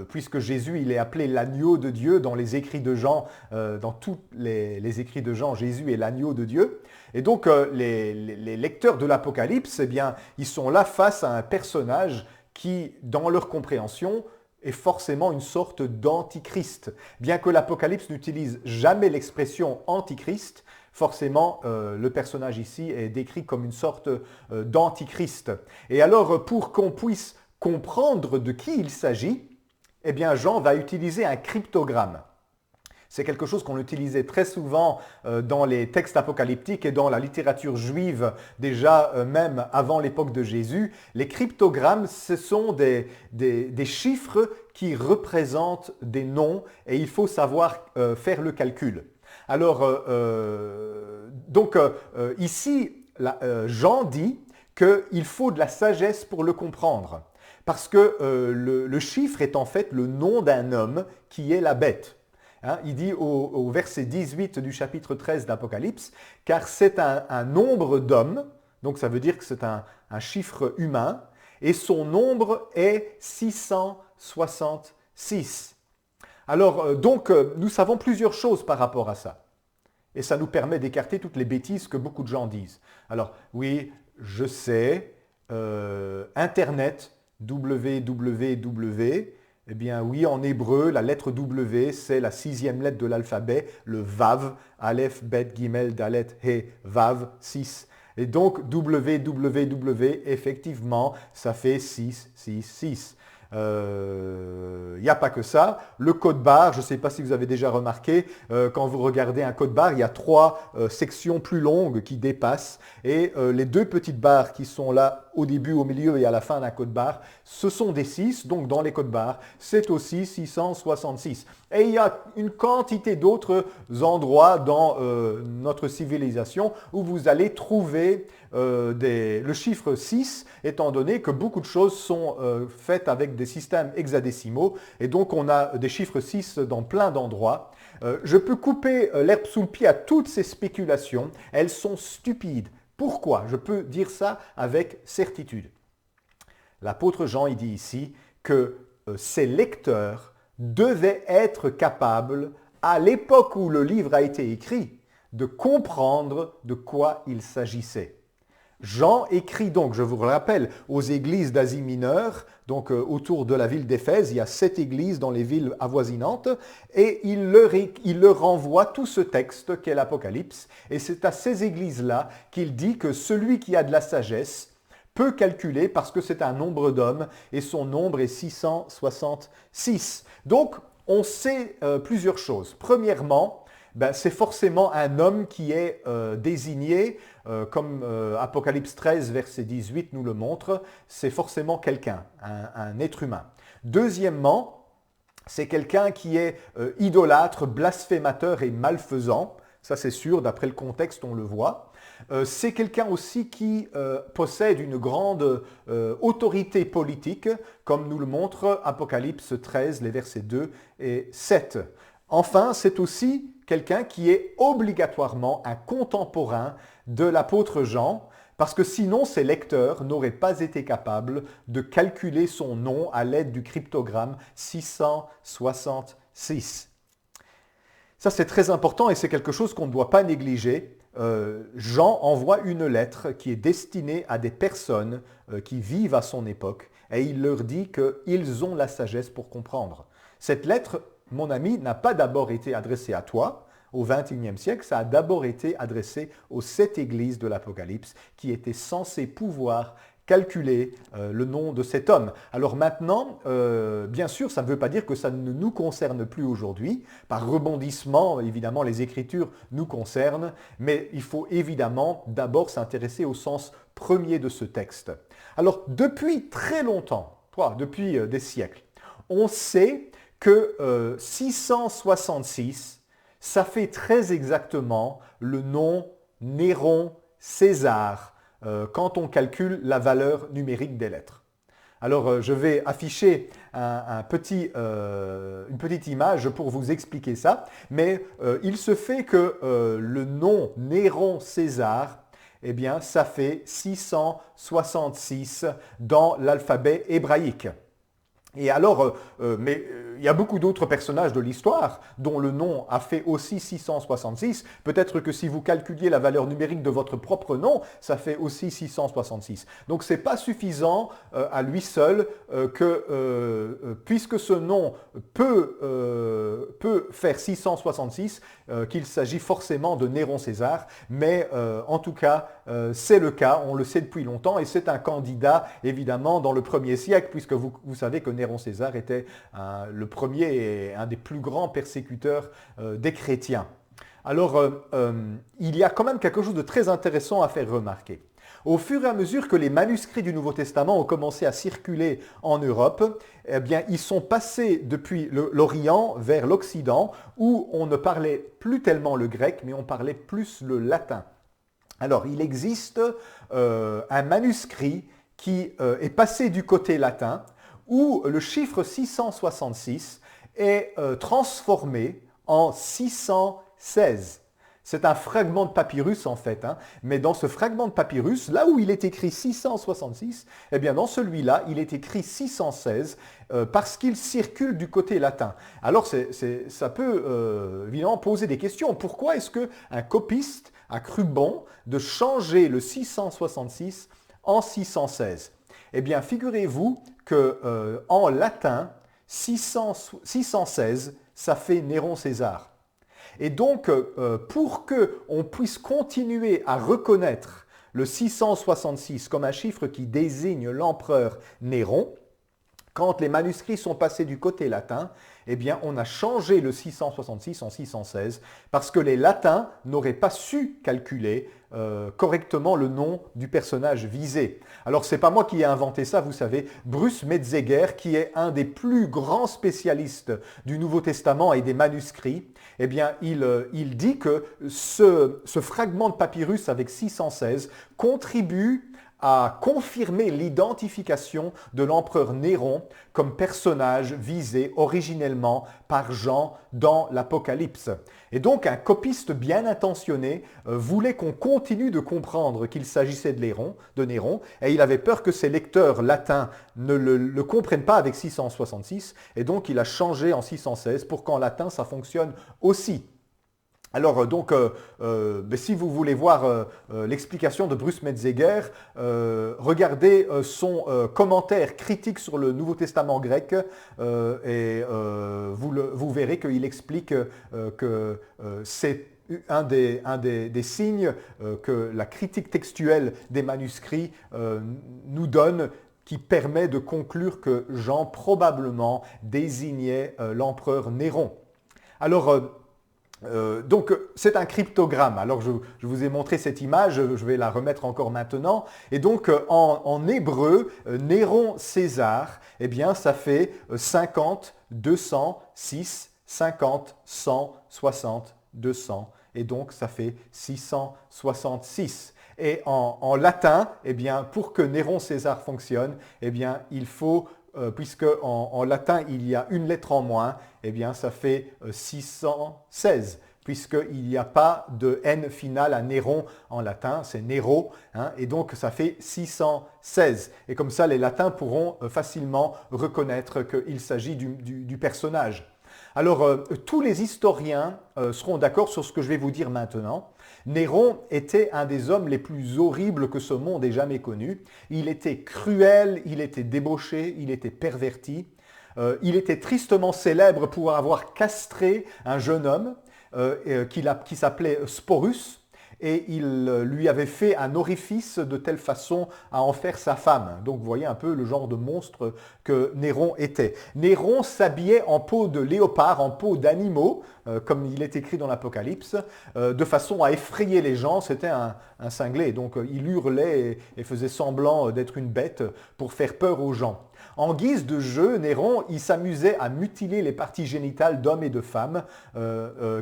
puisque Jésus il est appelé l'agneau de Dieu dans les écrits de Jean, dans tous les écrits de Jean, Jésus est l'agneau de Dieu. Et donc les lecteurs de l'Apocalypse, eh bien, ils sont là face à un personnage qui, dans leur compréhension, est forcément une sorte d'antichrist. Bien que l'Apocalypse n'utilise jamais l'expression antichrist, forcément, le personnage ici est décrit comme une sorte d'antichrist. Et alors, pour qu'on puisse comprendre de qui il s'agit, eh bien, Jean va utiliser un cryptogramme. C'est quelque chose qu'on utilisait très souvent dans les textes apocalyptiques et dans la littérature juive, déjà même avant l'époque de Jésus. Les cryptogrammes, ce sont des chiffres qui représentent des noms et il faut savoir faire le calcul. Alors, ici, Jean dit qu'il faut de la sagesse pour le comprendre, parce que le chiffre est en fait le nom d'un homme qui est la bête. Hein, il dit au verset 18 du chapitre 13 d'Apocalypse, car c'est un nombre d'hommes, donc ça veut dire que c'est un chiffre humain, et son nombre est 666. Alors, nous savons plusieurs choses par rapport à ça. Et ça nous permet d'écarter toutes les bêtises que beaucoup de gens disent. Alors, oui, je sais, Internet, www, eh bien oui, en hébreu, la lettre W, c'est la 6e lettre de l'alphabet, le Vav, Aleph, Bet, Gimel, Dalet, He, Vav, 6. Et donc, www, effectivement, ça fait 666. Il n'y a pas que ça. Le code barre, je ne sais pas si vous avez déjà remarqué, quand vous regardez un code barre, il y a 3 sections plus longues qui dépassent et les 2 petites barres qui sont là au début, au milieu et à la fin d'un code barre, ce sont des 6, donc dans les codes barres, c'est aussi 666. Et il y a une quantité d'autres endroits dans notre civilisation où vous allez trouver le chiffre 6, étant donné que beaucoup de choses sont faites avec des systèmes hexadécimaux, et donc on a des chiffres 6 dans plein d'endroits. Je peux couper l'herbe sous le pied à toutes ces spéculations, elles sont stupides. Pourquoi? Je peux dire ça avec certitude. L'apôtre Jean, il dit ici que ses lecteurs devaient être capables, à l'époque où le livre a été écrit, de comprendre de quoi il s'agissait. Jean écrit donc, je vous le rappelle, aux églises d'Asie mineure, donc autour de la ville d'Éphèse, il y a 7 églises dans les villes avoisinantes, et il leur envoie tout ce texte qu'est l'Apocalypse, et c'est à ces églises-là qu'il dit que celui qui a de la sagesse peut calculer parce que c'est un nombre d'hommes, et son nombre est 666. Donc, on sait plusieurs choses. Premièrement, c'est forcément un homme qui est désigné, comme Apocalypse 13, verset 18 nous le montre, c'est forcément quelqu'un, un être humain. Deuxièmement, c'est quelqu'un qui est idolâtre, blasphémateur et malfaisant, ça c'est sûr, d'après le contexte on le voit. C'est quelqu'un aussi qui possède une grande autorité politique, comme nous le montre Apocalypse 13, les versets 2 et 7. Enfin, c'est aussi quelqu'un qui est obligatoirement un contemporain de l'apôtre Jean, parce que sinon ses lecteurs n'auraient pas été capables de calculer son nom à l'aide du cryptogramme 666. Ça c'est très important et c'est quelque chose qu'on ne doit pas négliger. Jean envoie une lettre qui est destinée à des personnes qui vivent à son époque et il leur dit qu'ils ont la sagesse pour comprendre. Cette lettre, mon ami, n'a pas d'abord été adressée à toi au XXIe siècle, ça a d'abord été adressé aux 7 églises de l'Apocalypse qui étaient censées pouvoir calculer le nom de cet homme. Alors maintenant, bien sûr, ça ne veut pas dire que ça ne nous concerne plus aujourd'hui. Par rebondissement, évidemment, les Écritures nous concernent, mais il faut évidemment d'abord s'intéresser au sens premier de ce texte. Alors, depuis très longtemps, depuis des siècles, on sait que 666, ça fait très exactement le nom Néron César quand on calcule la valeur numérique des lettres. Alors, je vais afficher une petite image pour vous expliquer ça, mais il se fait que le nom Néron César, eh bien, ça fait 666 dans l'alphabet hébraïque. Et alors, il y a beaucoup d'autres personnages de l'histoire dont le nom a fait aussi 666. Peut-être que si vous calculiez la valeur numérique de votre propre nom, ça fait aussi 666. Donc ce n'est pas suffisant à lui seul puisque ce nom peut faire 666, qu'il s'agit forcément de Néron César. Mais en tout cas, c'est le cas, on le sait depuis longtemps, et c'est un candidat évidemment dans le 1er siècle, puisque vous savez que Néron César était le premier et un des plus grands persécuteurs des chrétiens. Alors, il y a quand même quelque chose de très intéressant à faire remarquer. Au fur et à mesure que les manuscrits du Nouveau Testament ont commencé à circuler en Europe, eh bien, ils sont passés depuis l'Orient vers l'Occident, où on ne parlait plus tellement le grec, mais on parlait plus le latin. Alors, il existe un manuscrit qui est passé du côté latin, où le chiffre 666 est transformé en 616. C'est un fragment de papyrus en fait, mais dans ce fragment de papyrus, là où il est écrit 666, eh bien dans celui-là, il est écrit 616 parce qu'il circule du côté latin. Alors ça peut évidemment poser des questions. Pourquoi est-ce qu'un copiste a cru bon de changer le 666 en 616 ? Eh bien, figurez-vous qu'en latin, 616, ça fait Néron César. Et donc, pour qu'on puisse continuer à reconnaître le 666 comme un chiffre qui désigne l'empereur Néron, quand les manuscrits sont passés du côté latin, eh bien, on a changé le 666 en 616 parce que les latins n'auraient pas su calculer correctement le nom du personnage visé. Alors, ce n'est pas moi qui ai inventé ça, vous savez, Bruce Metzger, qui est un des plus grands spécialistes du Nouveau Testament et des manuscrits, eh bien, il dit que ce fragment de papyrus avec 616 contribue à confirmer l'identification de l'empereur Néron comme personnage visé originellement par Jean dans l'Apocalypse. Et donc un copiste bien intentionné voulait qu'on continue de comprendre qu'il s'agissait de Néron, et il avait peur que ses lecteurs latins ne le comprennent pas avec 666, et donc il a changé en 616 pour qu'en latin ça fonctionne aussi. Alors donc, si vous voulez voir l'explication de Bruce Metzger, regardez son commentaire critique sur le Nouveau Testament grec et vous verrez qu'il explique que c'est un des signes que la critique textuelle des manuscrits nous donne, qui permet de conclure que Jean probablement désignait l'empereur Néron. Alors, donc c'est un cryptogramme. Alors je vous ai montré cette image, je vais la remettre encore maintenant. Et donc en hébreu, Néron César, eh bien ça fait 50, 200, 6, 50, 100, 60, 200. Et donc ça fait 666. Et en latin, eh bien, pour que Néron César fonctionne, eh bien, il faut puisque en latin il y a une lettre en moins, eh bien ça fait 616, puisqu'il n'y a pas de N final à Néron en latin, c'est Nero, et donc ça fait 616. Et comme ça, les latins pourront facilement reconnaître qu'il s'agit du personnage. Alors, tous les historiens seront d'accord sur ce que je vais vous dire maintenant. Néron était un des hommes les plus horribles que ce monde ait jamais connus. Il était cruel, il était débauché, il était perverti. Il était tristement célèbre pour avoir castré un jeune homme qui s'appelait Sporus. Et il lui avait fait un orifice de telle façon à en faire sa femme. Donc vous voyez un peu le genre de monstre que Néron était. Néron s'habillait en peau de léopard, en peau d'animaux, comme il est écrit dans l'Apocalypse, de façon à effrayer les gens. C'était un cinglé, donc il hurlait et faisait semblant d'être une bête pour faire peur aux gens. En guise de jeu, Néron, il s'amusait à mutiler les parties génitales d'hommes et de femmes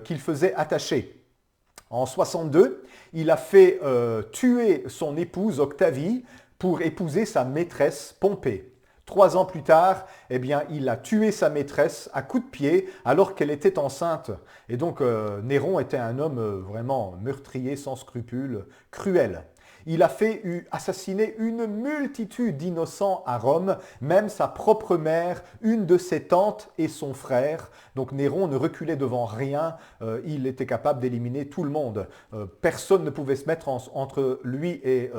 qu'il faisait attacher. En 62, il a fait tuer son épouse Octavie pour épouser sa maîtresse Pompée. 3 ans plus tard, eh bien, il a tué sa maîtresse à coups de pied alors qu'elle était enceinte. Et donc Néron était un homme vraiment meurtrier, sans scrupules, cruel. Il a fait assassiner une multitude d'innocents à Rome, même sa propre mère, une de ses tantes et son frère. Donc Néron ne reculait devant rien, il était capable d'éliminer tout le monde. Personne ne pouvait se mettre entre lui et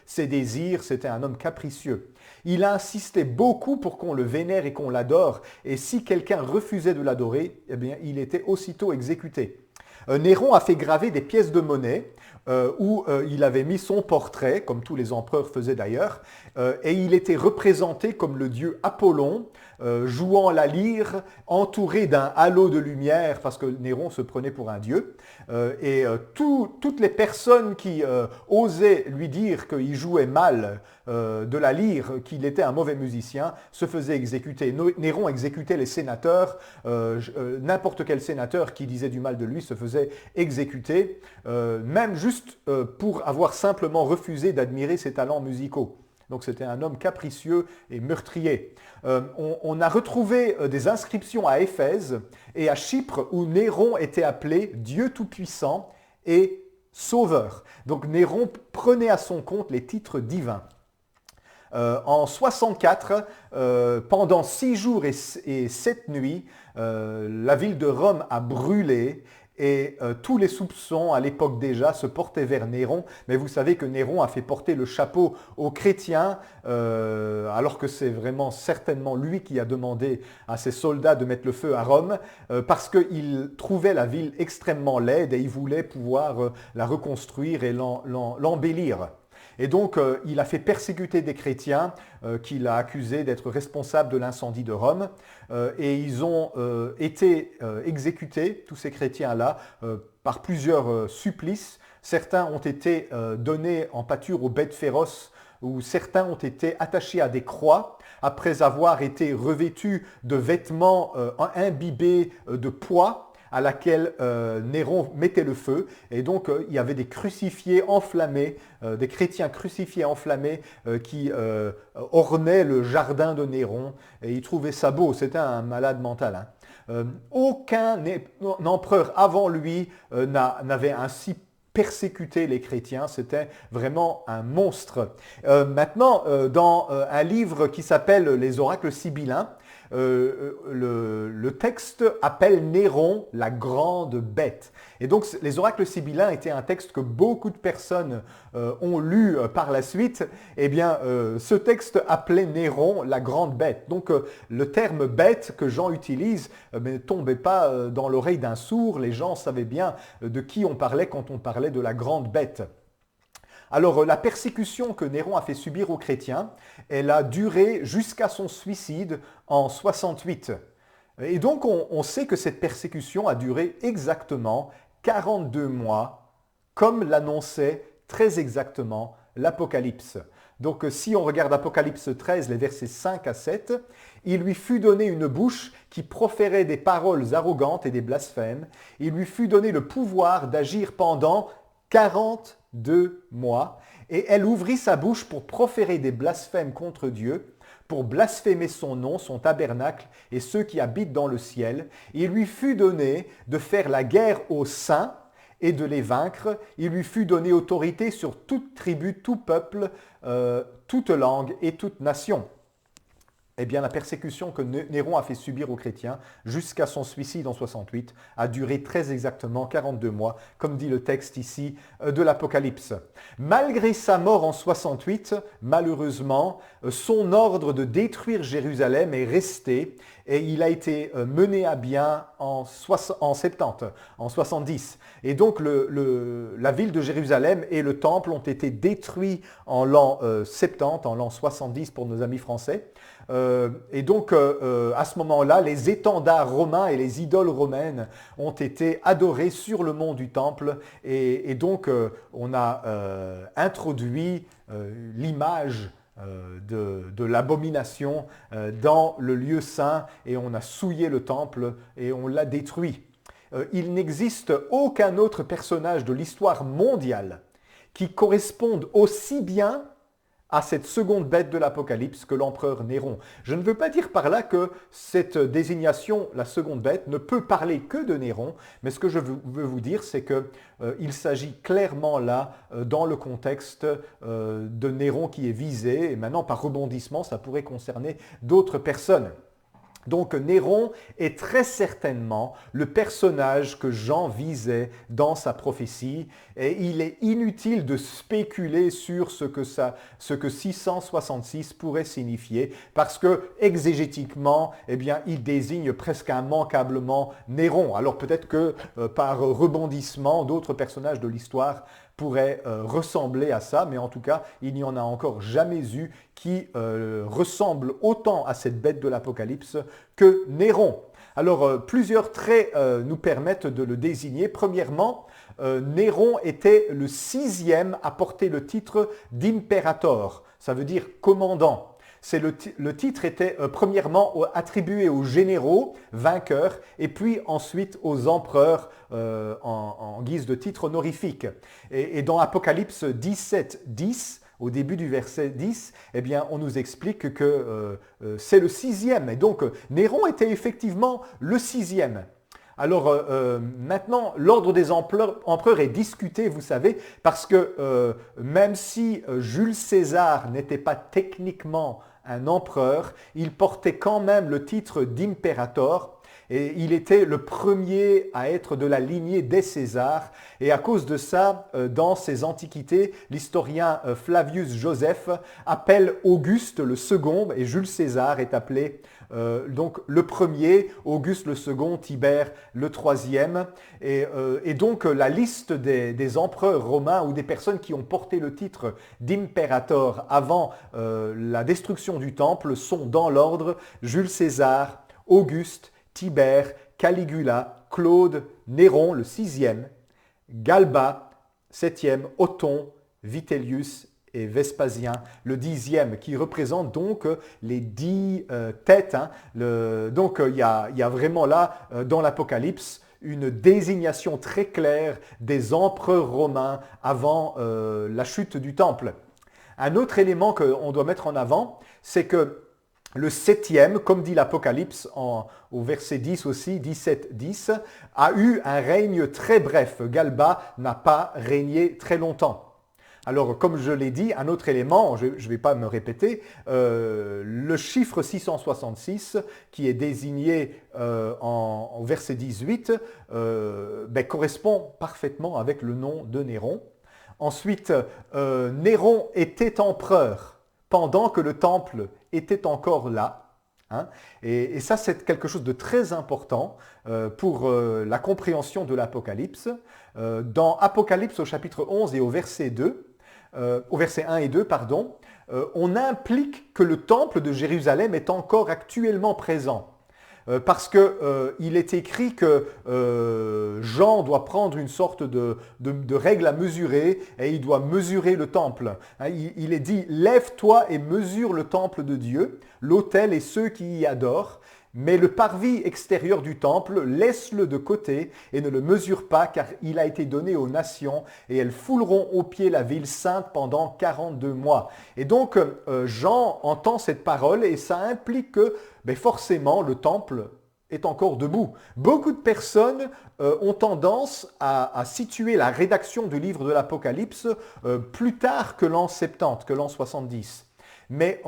ses désirs, c'était un homme capricieux. Il a insisté beaucoup pour qu'on le vénère et qu'on l'adore, et si quelqu'un refusait de l'adorer, eh bien, il était aussitôt exécuté. Néron a fait graver des pièces de monnaie où il avait mis son portrait, comme tous les empereurs faisaient d'ailleurs, et il était représenté comme le dieu Apollon, jouant la lyre, entouré d'un halo de lumière, parce que Néron se prenait pour un dieu. Toutes les personnes qui osaient lui dire qu'il jouait mal de la lyre, qu'il était un mauvais musicien, se faisaient exécuter. Néron exécutait les sénateurs, n'importe quel sénateur qui disait du mal de lui se faisait exécuter, même juste pour avoir simplement refusé d'admirer ses talents musicaux. Donc c'était un homme capricieux et meurtrier. On a retrouvé des inscriptions à Éphèse et à Chypre où Néron était appelé Dieu Tout-Puissant et Sauveur. Donc Néron prenait à son compte les titres divins. En 64, pendant 6 jours et 7 nuits, la ville de Rome a brûlé et tous les soupçons, à l'époque déjà, se portaient vers Néron. Mais vous savez que Néron a fait porter le chapeau aux chrétiens, alors que c'est vraiment certainement lui qui a demandé à ses soldats de mettre le feu à Rome, parce qu'il trouvait la ville extrêmement laide et il voulait pouvoir la reconstruire et l'embellir. Et donc, il a fait persécuter des chrétiens qu'il a accusés d'être responsables de l'incendie de Rome. Et ils ont été exécutés, tous ces chrétiens-là, par plusieurs supplices. Certains ont été donnés en pâture aux bêtes féroces, ou certains ont été attachés à des croix après avoir été revêtus de vêtements imbibés de poix, à laquelle Néron mettait le feu. Et donc, il y avait des crucifiés enflammés, des chrétiens crucifiés enflammés qui ornaient le jardin de Néron. Et il trouvait ça beau, c'était un malade mental. Aucun empereur avant lui n'avait ainsi persécuté les chrétiens, c'était vraiment un monstre. Maintenant, dans un livre qui s'appelle Les oracles sibyllins, le texte appelle Néron la grande bête. Et donc les oracles sibyllins étaient un texte que beaucoup de personnes ont lu par la suite. Eh bien, ce texte appelait Néron la grande bête. Donc le terme bête que Jean utilise ne tombait pas dans l'oreille d'un sourd. Les gens savaient bien de qui on parlait quand on parlait de la grande bête. Alors la persécution que Néron a fait subir aux chrétiens, elle a duré jusqu'à son suicide en 68. Et donc on sait que cette persécution a duré exactement 42 mois, comme l'annonçait très exactement l'Apocalypse. Donc si on regarde Apocalypse 13, les versets 5 à 7, il lui fut donné une bouche qui proférait des paroles arrogantes et des blasphèmes. Il lui fut donné le pouvoir d'agir pendant 42 mois, et elle ouvrit sa bouche pour proférer des blasphèmes contre Dieu, pour blasphémer son nom, son tabernacle et ceux qui habitent dans le ciel. Il lui fut donné de faire la guerre aux saints et de les vaincre. Il lui fut donné autorité sur toute tribu, tout peuple, toute langue et toute nation. Eh bien, la persécution que Néron a fait subir aux chrétiens jusqu'à son suicide en 68 a duré très exactement 42 mois, comme dit le texte ici de l'Apocalypse. Malgré sa mort en 68, malheureusement, son ordre de détruire Jérusalem est resté et il a été mené à bien en 70. Et donc, la ville de Jérusalem et le temple ont été détruits en l'an 70, en l'an 70 pour nos amis français. Et donc, à ce moment-là, les étendards romains et les idoles romaines ont été adorés sur le mont du Temple. Et donc, on a introduit l'image de l'abomination dans le lieu saint et on a souillé le temple et on l'a détruit. Il n'existe aucun autre personnage de l'histoire mondiale qui corresponde aussi bien à cette seconde bête de l'Apocalypse que l'empereur Néron. Je ne veux pas dire par là que cette désignation, la seconde bête, ne peut parler que de Néron, mais ce que je veux vous dire, c'est qu'il s'agit clairement là, dans le contexte de Néron qui est visé, et maintenant par rebondissement, ça pourrait concerner d'autres personnes. Donc Néron est très certainement le personnage que Jean visait dans sa prophétie et il est inutile de spéculer sur ce que 666 pourrait signifier parce que exégétiquement, eh bien, il désigne presque immanquablement Néron. Alors peut-être que par rebondissement, d'autres personnages de l'histoire pourraient ressembler à ça, mais en tout cas, il n'y en a encore jamais eu qui ressemble autant à cette bête de l'Apocalypse que Néron. Alors, plusieurs traits nous permettent de le désigner. Premièrement, Néron était le 6e à porter le titre d'imperator, ça veut dire commandant. Le titre était premièrement attribué aux généraux, vainqueurs, et puis ensuite aux empereurs en guise de titre honorifique. Et dans Apocalypse 17, 10, au début du verset 10, eh bien, on nous explique que c'est le 6e. Et donc, Néron était effectivement le 6e. Alors maintenant, l'ordre des empereurs est discuté, vous savez, parce que même si Jules César n'était pas techniquement un empereur, il portait quand même le titre d'imperator et il était le premier à être de la lignée des Césars. Et à cause de ça, dans ses antiquités, l'historien Flavius Joseph appelle Auguste le second et Jules César est appelé donc le premier, Auguste le second, Tibère le troisième. Et donc la liste des empereurs romains ou des personnes qui ont porté le titre d'imperator avant la destruction du temple sont dans l'ordre Jules César, Auguste, Tibère, Caligula, Claude, Néron le 6e, Galba, 7e, Othon, Vitellius et Vespasien, le 10e, qui représente donc les 10 têtes. Hein. Donc il y a vraiment là, dans l'Apocalypse, une désignation très claire des empereurs romains avant la chute du temple. Un autre élément qu'on doit mettre en avant, c'est que le 7e, comme dit l'Apocalypse au verset 10 aussi, 17, 10, a eu un règne très bref. Galba n'a pas régné très longtemps. Alors, comme je l'ai dit, un autre élément, je ne vais pas me répéter, le chiffre 666 qui est désigné au verset 18 correspond parfaitement avec le nom de Néron. Ensuite, Néron était empereur pendant que le temple était encore là. Hein, et ça, c'est quelque chose de très important pour la compréhension de l'Apocalypse. Dans Apocalypse au chapitre 11 et au verset 2, au verset 1 et 2, pardon, on implique que le temple de Jérusalem est encore actuellement présent. Parce qu'il est écrit que Jean doit prendre une sorte de règle à mesurer et il doit mesurer le temple. Il est dit « Lève-toi et mesure le temple de Dieu, l'autel et ceux qui y adorent, mais le parvis extérieur du temple, laisse-le de côté et ne le mesure pas, car il a été donné aux nations, et elles fouleront aux pieds la ville sainte pendant 42 mois. » Et donc, Jean entend cette parole et ça implique que forcément, le temple est encore debout. Beaucoup de personnes ont tendance à situer la rédaction du livre de l'Apocalypse plus tard que l'an 70, que l'an 70. Mais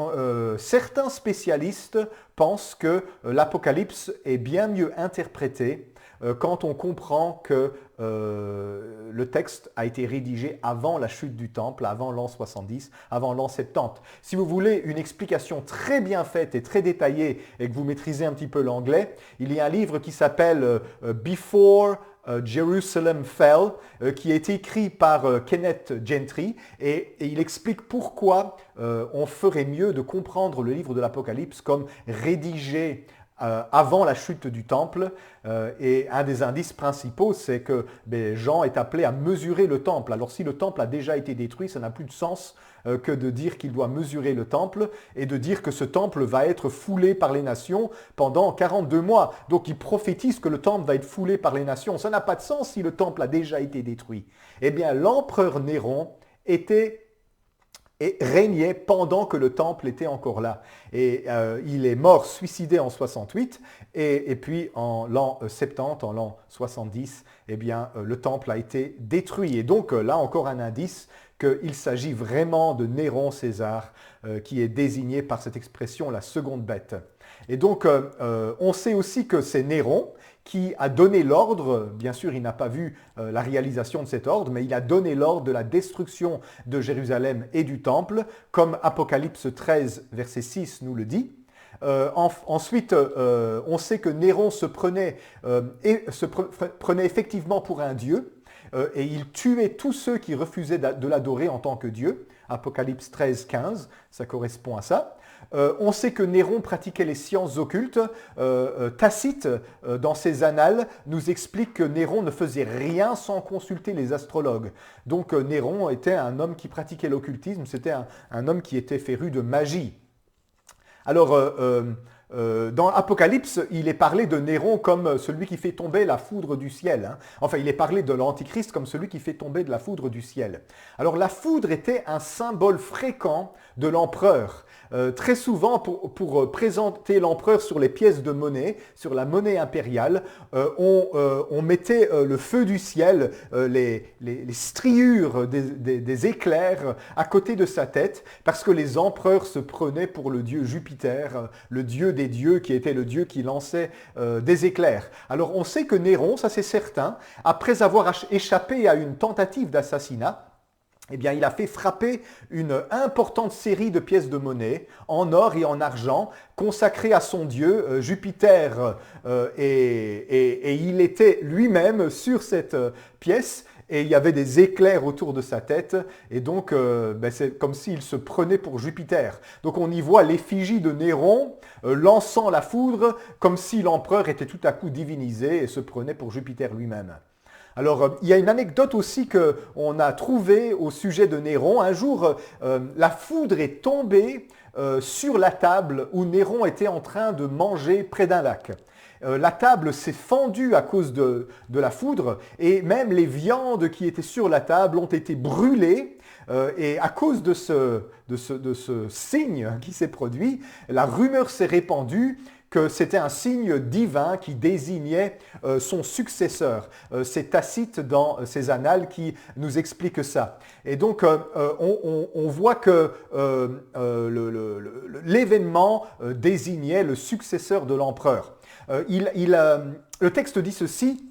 certains spécialistes pensent que l'Apocalypse est bien mieux interprété quand on comprend que le texte a été rédigé avant la chute du temple, avant l'an 70, avant l'an 70. Si vous voulez une explication très bien faite et très détaillée et que vous maîtrisez un petit peu l'anglais, il y a un livre qui s'appelle Before Jerusalem Fell, qui est écrit par Kenneth Gentry et il explique pourquoi on ferait mieux de comprendre le livre de l'Apocalypse comme rédigé avant la chute du temple. Et un des indices principaux, c'est que Jean est appelé à mesurer le temple. Alors si le temple a déjà été détruit, ça n'a plus de sens que de dire qu'il doit mesurer le temple et de dire que ce temple va être foulé par les nations pendant 42 mois. Donc il prophétise que le temple va être foulé par les nations. Ça n'a pas de sens si le temple a déjà été détruit. Eh bien, l'empereur Néron était et régnait pendant que le temple était encore là. Et il est mort, suicidé en 68, et puis en l'an 70, en l'an 70, eh bien, le temple a été détruit. Et donc là encore un indice qu'il s'agit vraiment de Néron César, qui est désigné par cette expression la seconde bête. Et donc on sait aussi que c'est Néron qui a donné l'ordre, bien sûr il n'a pas vu la réalisation de cet ordre, mais il a donné l'ordre de la destruction de Jérusalem et du temple, comme Apocalypse 13, verset 6 nous le dit. Ensuite, on sait que Néron prenait effectivement pour un dieu, et il tuait tous ceux qui refusaient de l'adorer en tant que Dieu. Apocalypse 13, 15, ça correspond à ça. On sait que Néron pratiquait les sciences occultes. Tacite, dans ses annales, nous explique que Néron ne faisait rien sans consulter les astrologues. Donc Néron était un homme qui pratiquait l'occultisme, c'était un homme qui était féru de magie. Alors, dans Apocalypse, il est parlé de Néron comme celui qui fait tomber la foudre du ciel. Hein. Enfin, il est parlé de l'Antichrist comme celui qui fait tomber de la foudre du ciel. Alors, la foudre était un symbole fréquent de l'empereur. Très souvent, pour présenter l'empereur sur les pièces de monnaie, sur la monnaie impériale, on mettait le feu du ciel, les striures des éclairs à côté de sa tête, parce que les empereurs se prenaient pour le dieu Jupiter, le dieu des dieux, qui était le dieu qui lançait des éclairs. Alors on sait que Néron, ça c'est certain, après avoir échappé à une tentative d'assassinat, eh bien, il a fait frapper une importante série de pièces de monnaie en or et en argent consacrées à son dieu, Jupiter, et il était lui-même sur cette pièce et il y avait des éclairs autour de sa tête et donc c'est comme s'il se prenait pour Jupiter. Donc on y voit l'effigie de Néron lançant la foudre comme si l'empereur était tout à coup divinisé et se prenait pour Jupiter lui-même. Alors, il y a une anecdote aussi qu'on a trouvée au sujet de Néron. Un jour, la foudre est tombée sur la table où Néron était en train de manger près d'un lac. La table s'est fendue à cause de la foudre et même les viandes qui étaient sur la table ont été brûlées. Et à cause de ce signe qui s'est produit, la rumeur s'est répandue que c'était un signe divin qui désignait son successeur. C'est Tacite dans ses annales qui nous explique ça. Et donc, on voit que l'événement désignait le successeur de l'empereur. Le texte dit ceci.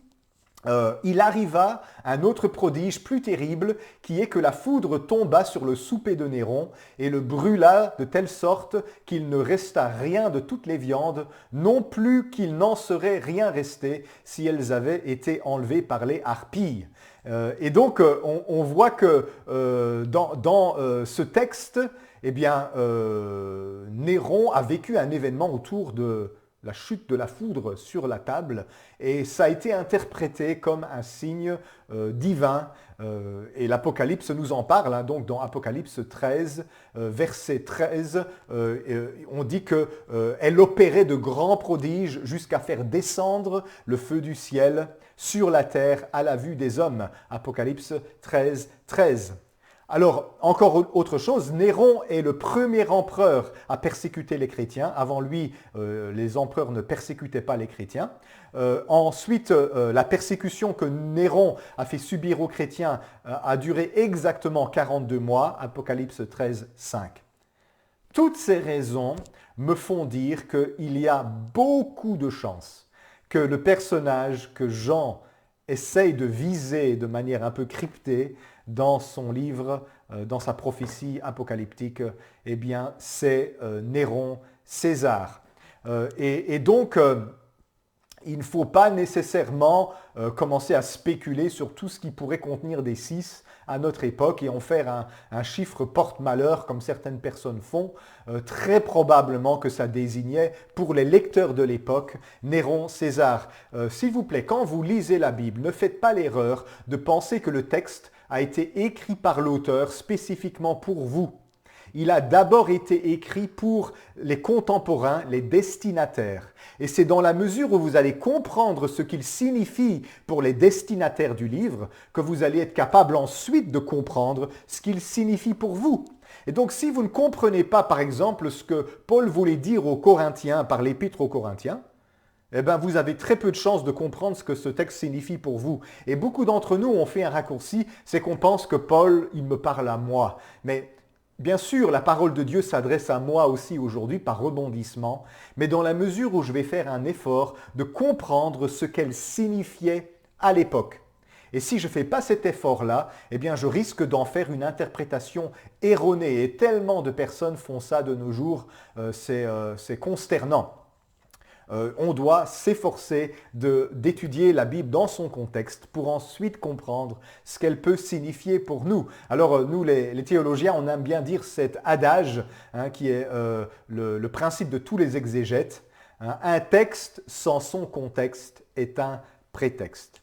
Il arriva un autre prodige plus terrible, qui est que la foudre tomba sur le souper de Néron et le brûla de telle sorte qu'il ne resta rien de toutes les viandes, non plus qu'il n'en serait rien resté si elles avaient été enlevées par les harpies. Et donc on voit que dans ce texte, eh bien, Néron a vécu un événement autour de la chute de la foudre sur la table, et ça a été interprété comme un signe divin, et l'Apocalypse nous en parle, hein, donc dans Apocalypse 13, verset 13, on dit qu'elle opérait de grands prodiges jusqu'à faire descendre le feu du ciel sur la terre à la vue des hommes. Apocalypse 13, 13. Alors, encore autre chose, Néron est le premier empereur à persécuter les chrétiens. Avant lui, les empereurs ne persécutaient pas les chrétiens. Ensuite, la persécution que Néron a fait subir aux chrétiens a duré exactement 42 mois, Apocalypse 13, 5. Toutes ces raisons me font dire qu'il y a beaucoup de chances que le personnage que Jean essaye de viser de manière un peu cryptée dans son livre, dans sa prophétie apocalyptique, eh bien, c'est Néron César. Et donc, il ne faut pas nécessairement commencer à spéculer sur tout ce qui pourrait contenir des 6 à notre époque et en faire un chiffre porte-malheur comme certaines personnes font. Très probablement que ça désignait pour les lecteurs de l'époque Néron César. S'il vous plaît, quand vous lisez la Bible, ne faites pas l'erreur de penser que le texte a été écrit par l'auteur spécifiquement pour vous. Il a d'abord été écrit pour les contemporains, les destinataires. Et c'est dans la mesure où vous allez comprendre ce qu'il signifie pour les destinataires du livre que vous allez être capable ensuite de comprendre ce qu'il signifie pour vous. Et donc si vous ne comprenez pas par exemple ce que Paul voulait dire aux Corinthiens par l'épître aux Corinthiens, eh bien, vous avez très peu de chances de comprendre ce que ce texte signifie pour vous. Et beaucoup d'entre nous ont fait un raccourci, c'est qu'on pense que Paul, il me parle à moi. Mais bien sûr, la parole de Dieu s'adresse à moi aussi aujourd'hui par rebondissement, mais dans la mesure où je vais faire un effort de comprendre ce qu'elle signifiait à l'époque. Et si je ne fais pas cet effort-là, eh bien, je risque d'en faire une interprétation erronée. Et tellement de personnes font ça de nos jours, c'est consternant. On doit s'efforcer d'étudier la Bible dans son contexte pour ensuite comprendre ce qu'elle peut signifier pour nous. Alors nous, les théologiens, on aime bien dire cet adage qui est le principe de tous les exégètes. Un texte sans son contexte est un prétexte.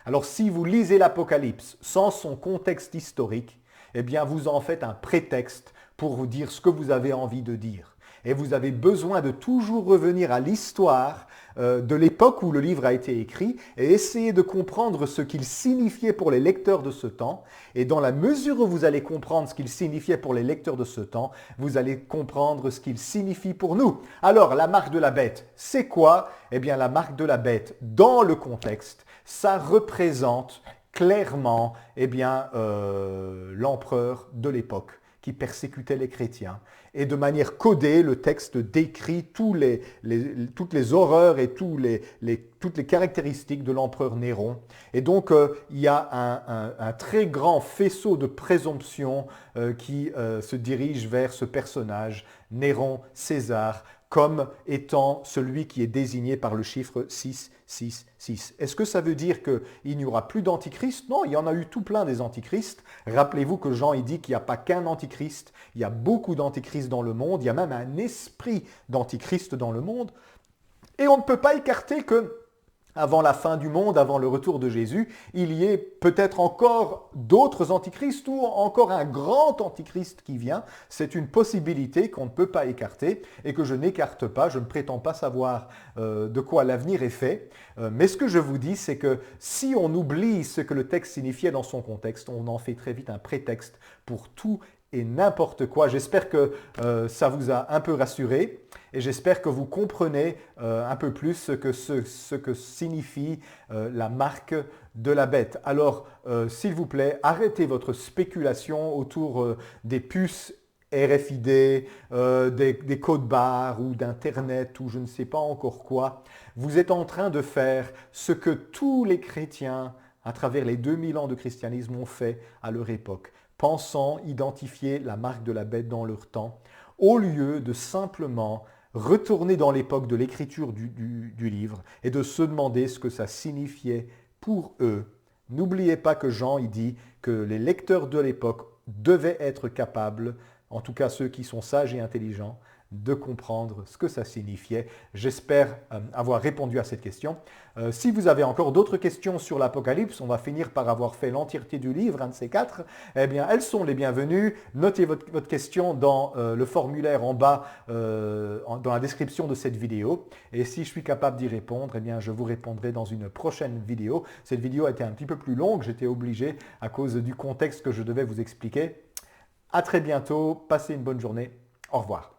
Alors si vous lisez l'Apocalypse sans son contexte historique, eh bien vous en faites un prétexte pour vous dire ce que vous avez envie de dire. Et vous avez besoin de toujours revenir à l'histoire de l'époque où le livre a été écrit et essayer de comprendre ce qu'il signifiait pour les lecteurs de ce temps. Et dans la mesure où vous allez comprendre ce qu'il signifiait pour les lecteurs de ce temps, vous allez comprendre ce qu'il signifie pour nous. Alors, la marque de la bête, c'est quoi? Eh bien, la marque de la bête, dans le contexte, ça représente clairement l'empereur de l'époque qui persécutait les chrétiens. Et de manière codée, le texte décrit toutes les horreurs et toutes les caractéristiques de l'empereur Néron. Et donc, il y a un très grand faisceau de présomption qui se dirige vers ce personnage, Néron, César, comme étant celui qui est désigné par le chiffre 666. Est-ce que ça veut dire qu'il n'y aura plus d'antichrist? Non, il y en a eu tout plein des antichrists. Rappelez-vous que Jean il dit qu'il n'y a pas qu'un antichrist, il y a beaucoup d'antichrists dans le monde, il y a même un esprit d'antichrist dans le monde. Et on ne peut pas écarter que avant la fin du monde, avant le retour de Jésus, il y ait peut-être encore d'autres antichrists ou encore un grand antichrist qui vient. C'est une possibilité qu'on ne peut pas écarter et que je n'écarte pas. Je ne prétends pas savoir de quoi l'avenir est fait. Mais ce que je vous dis, c'est que si on oublie ce que le texte signifiait dans son contexte, on en fait très vite un prétexte pour tout et n'importe quoi. J'espère que ça vous a un peu rassuré et j'espère que vous comprenez un peu plus ce que signifie la marque de la bête. Alors, s'il vous plaît, arrêtez votre spéculation autour des puces RFID, des codes barres ou d'Internet ou je ne sais pas encore quoi. Vous êtes en train de faire ce que tous les chrétiens à travers les 2000 ans de christianisme ont fait à leur époque, pensant identifier la marque de la bête dans leur temps, au lieu de simplement retourner dans l'époque de l'écriture du livre et de se demander ce que ça signifiait pour eux. N'oubliez pas que Jean il dit que les lecteurs de l'époque devaient être capables, en tout cas ceux qui sont sages et intelligents, de comprendre ce que ça signifiait. J'espère avoir répondu à cette question. Si vous avez encore d'autres questions sur l'Apocalypse, on va finir par avoir fait l'entièreté du livre, un de ces quatre, eh bien, elles sont les bienvenues. Notez votre question dans le formulaire en bas, dans la description de cette vidéo. Et si je suis capable d'y répondre, eh bien, je vous répondrai dans une prochaine vidéo. Cette vidéo a été un petit peu plus longue, j'étais obligé à cause du contexte que je devais vous expliquer. À très bientôt, passez une bonne journée. Au revoir.